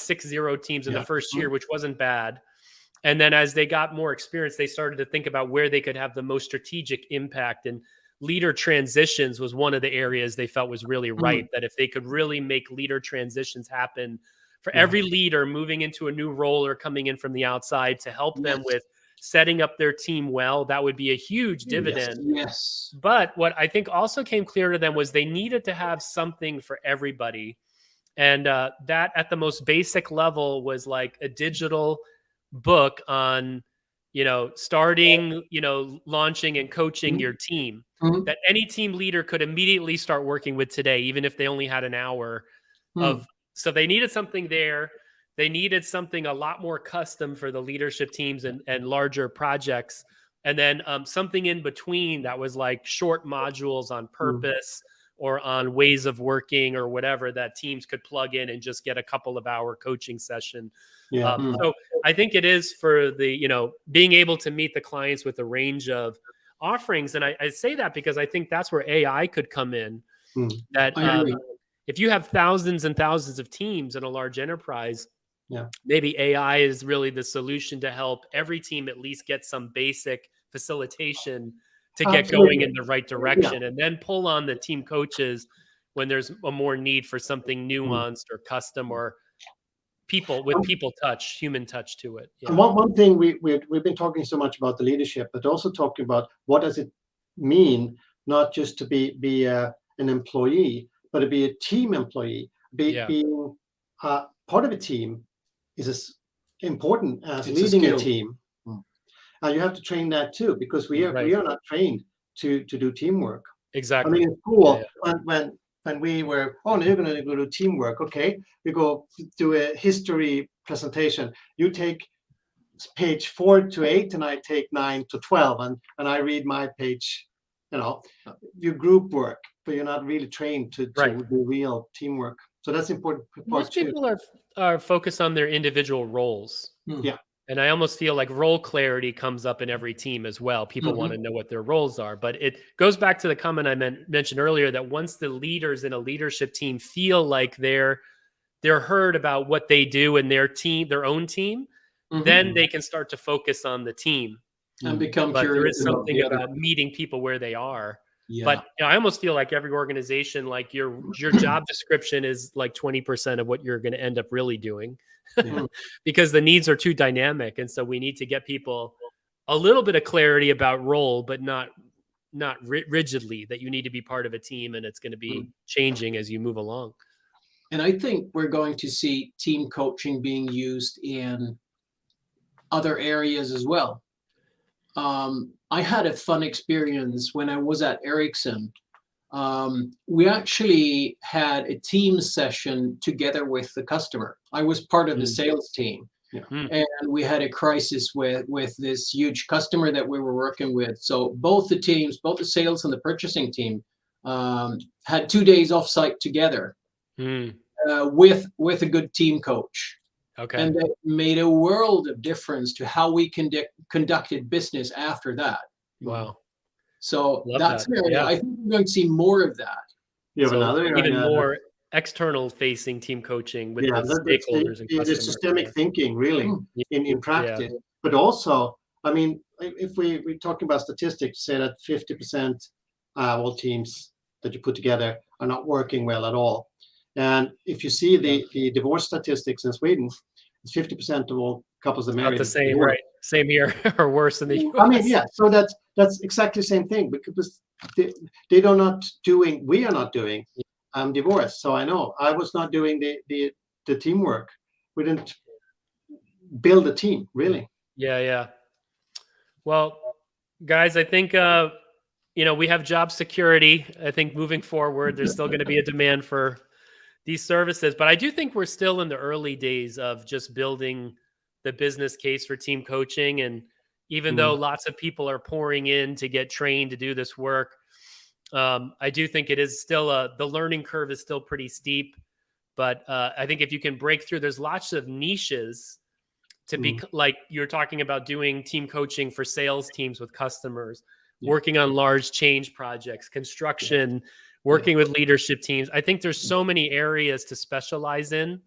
S1: in the first year, which wasn't bad. And then as they got more experience, they started to think about where they could have the most strategic impact, and leader transitions was one of the areas they felt was really right. That if they could really make leader transitions happen for every leader moving into a new role or coming in from the outside to help them with setting up their team well, that would be a huge dividend.
S2: Yes.
S1: But what I think also came clear to them was they needed to have something for everybody. And that at the most basic level was like a digital book on, starting, launching and coaching your team that any team leader could immediately start working with today, even if they only had an hour of. So they needed something there. They needed something a lot more custom for the leadership teams and larger projects. And then something in between that was like short modules on purpose or on ways of working or whatever that teams could plug in and just get a couple of hour coaching session. So I think it is for the, being able to meet the clients with a range of offerings. And I say that because I think that's where AI could come in. That if you have thousands and thousands of teams in a large enterprise, maybe AI is really the solution to help every team at least get some basic facilitation to get going in the right direction, and then pull on the team coaches when there's a more need for something nuanced or custom or people touch, human touch to it.
S3: And one thing we've been talking so much about the leadership, but also talking about what does it mean not just to be an employee, but to be a team employee. Being part of a team is as important as leading a team. You have to train that too, because we are not trained to do teamwork.
S1: Exactly.
S3: I mean, in school, when we were, you're going to go do teamwork. Okay, we go do a history presentation. You take page 4 to 8, and I take 9 to 12, and I read my page. You group work, but you're not really trained to do real teamwork. So that's important.
S1: Most people are focused on their individual roles. And I almost feel like role clarity comes up in every team as well. People want to know what their roles are. But it goes back to the comment I mentioned earlier, that once the leaders in a leadership team feel like they're heard about what they do in their own team, then they can start to focus on the team.
S2: And become curious.
S1: There is something about meeting people where they are. But I almost feel like every organization, like your job description is like 20% of what you're going to end up really doing, because the needs are too dynamic. And so we need to get people a little bit of clarity about role, but not rigidly that you need to be part of a team and it's going to be changing as you move along.
S2: And I think we're going to see team coaching being used in other areas as well. I had a fun experience when I was at Ericsson. We actually had a team session together with the customer. I was part of the sales team, and we had a crisis with this huge customer that we were working with. So both the teams, both the sales and the purchasing team, had 2 days offsite together with a good team coach.
S1: Okay.
S2: And that made a world of difference to how we conducted business after that.
S1: Wow.
S2: So that's an area.
S1: Yeah.
S2: I think we're going to see more of that.
S3: You have another area,
S1: even more external facing team coaching with the stakeholders and customers.
S3: The systemic thinking, really, in practice. But also, I mean, if we're talking about statistics, say that 50% of all teams that you put together are not working well at all. And if you see the divorce statistics in Sweden, it's 50% of all couples that marry.
S1: Not the same, right? Same here, or worse in the US.
S3: I mean, so that's exactly the same thing, because we are not doing divorce. So I know I was not doing the teamwork. We didn't build a team, really.
S1: Yeah. Well, guys, I think we have job security. I think moving forward, there's still going to be a demand for these services, but I do think we're still in the early days of just building the business case for team coaching. And even though lots of people are pouring in to get trained to do this work, I do think it is still the learning curve is still pretty steep. But I think if you can break through, there's lots of niches to be like you're talking about doing team coaching for sales teams with customers, working on large change projects, construction, working with leadership teams. I think there's so many areas to specialize in.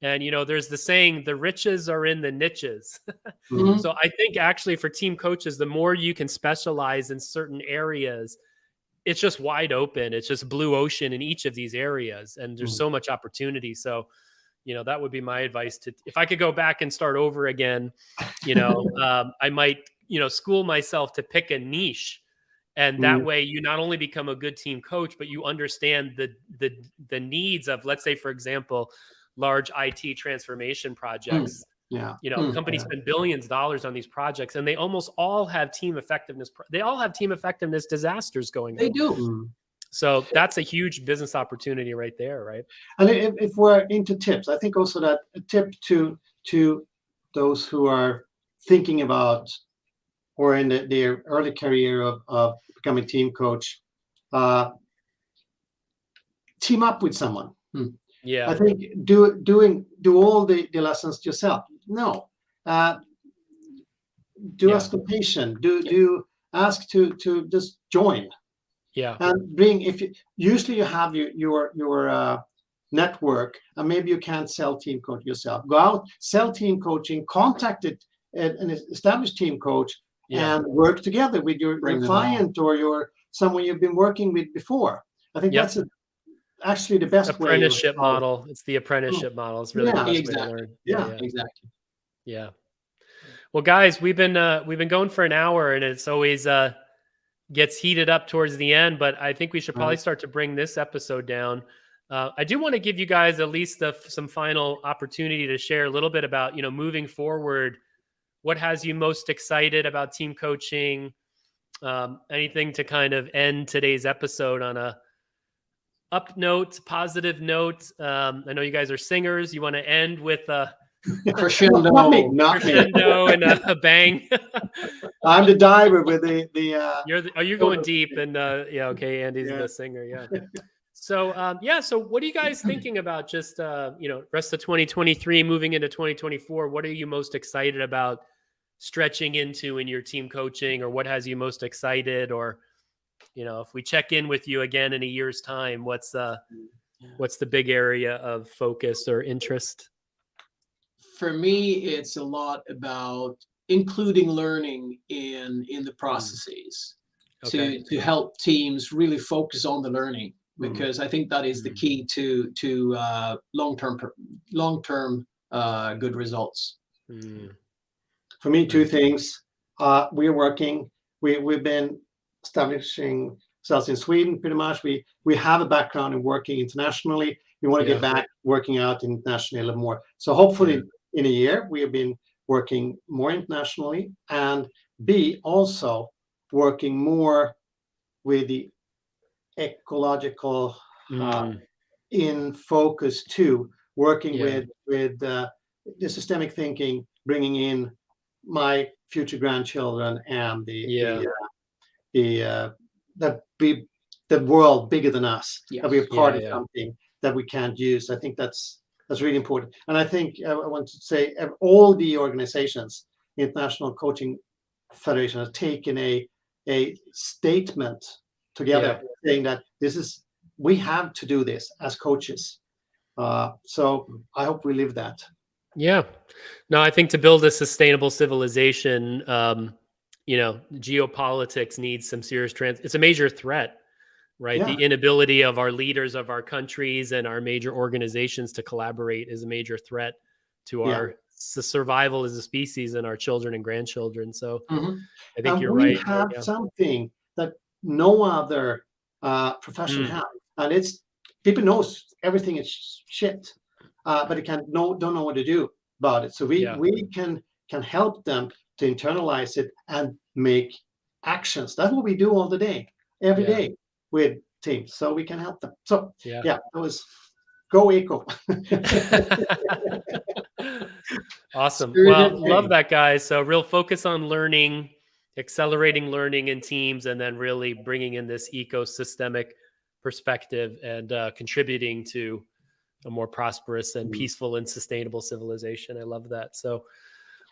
S1: And, there's the saying, the riches are in the niches. So I think actually for team coaches, the more you can specialize in certain areas, it's just wide open. It's just blue ocean in each of these areas. And there's so much opportunity. So, that would be my advice if I could go back and start over again, I might, school myself to pick a niche. And that way you not only become a good team coach, but you understand the needs of, let's say, for example, large IT transformation projects. Companies spend billions of dollars on these projects, and they almost all have team effectiveness. They all have team effectiveness disasters going on.
S2: They do.
S1: So that's a huge business opportunity right there, right?
S3: And if we're into tips, I think also that a tip to those who are thinking about or in their early career of becoming team coach, team up with someone.
S1: Yeah.
S3: I think do all the lessons yourself. No. Do ask for patience. Do ask to just join.
S1: Yeah.
S3: And bring, usually you have your network, and maybe you can't sell team coach yourself. Go out, sell team coaching, contact an established team coach, and work together with your client or someone you've been working with before. I think that's actually the best
S1: apprenticeship model. It's the apprenticeship model. It's really the best way to learn.
S2: Yeah, exactly.
S1: Yeah. Well, guys, we've been going for an hour, and it's always gets heated up towards the end, but I think we should probably start to bring this episode down. I do want to give you guys at least some final opportunity to share a little bit about, moving forward, what has you most excited about team coaching? Anything to kind of end today's episode on a up note, positive note. I know you guys are singers. You want to end with a
S2: crescendo,
S1: crescendo and a bang.
S3: I'm the diver with the
S1: you're going deep, and okay, Andy's the singer. Yeah. So so what are you guys thinking about just rest of 2023 moving into 2024? What are you most excited about stretching into in your team coaching, or what has you most excited? Or if we check in with you again in a year's time, what's the big area of focus or interest?
S2: For me, it's a lot about including learning in the processes to help teams really focus on the learning, because I think that is the key to long-term good results.
S3: For me, two things. We're working. We've been establishing ourselves in Sweden pretty much. We have a background in working internationally. We want to get back working out internationally a little more. So hopefully in a year we have been working more internationally, and also working more with the ecological in focus too, working with the systemic thinking, bringing in my future grandchildren and the world bigger than us, that we're part of something that we can't use. I think that's really important. And I think I want to say all the organizations, International Coaching Federation, has taken a statement together saying that we have to do this as coaches. So I hope we live that.
S1: Yeah. No, I think to build a sustainable civilization, geopolitics needs some serious it's a major threat, right?
S3: Yeah.
S1: The inability of our leaders of our countries and our major organizations to collaborate is a major threat to our survival as a species and our children and grandchildren. So I think you're right.
S3: We have something that no other profession has, and it's people knows everything is shit, but it don't know what to do about it. So we can help them to internalize it and make actions. That's what we do all the day, every day with teams. So we can help them. So that was go eco.
S1: Awesome. Well, love that, guys. So real focus on learning, accelerating learning in teams, and then really bringing in this ecosystemic perspective and contributing to a more prosperous and peaceful and sustainable civilization. I love that. So,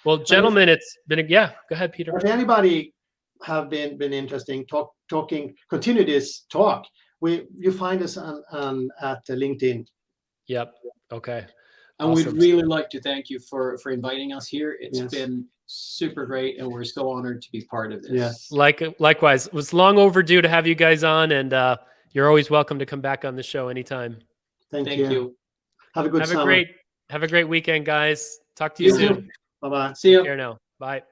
S1: well, gentlemen, it's been go ahead, Peter.
S3: If anybody have been interesting talking, continue this talk. You find us on at LinkedIn.
S1: Yep. Okay.
S2: And we'd really like to thank you for inviting us here. It's been super great, and we're so honored to be part of this.
S3: Yes.
S1: Likewise. It was long overdue to have you guys on, and you're always welcome to come back on the show anytime.
S3: Thank you. Have a good summer.
S1: Have a great weekend, guys. Talk to you soon.
S3: Bye-bye.
S2: See you.
S1: Take care now. Bye.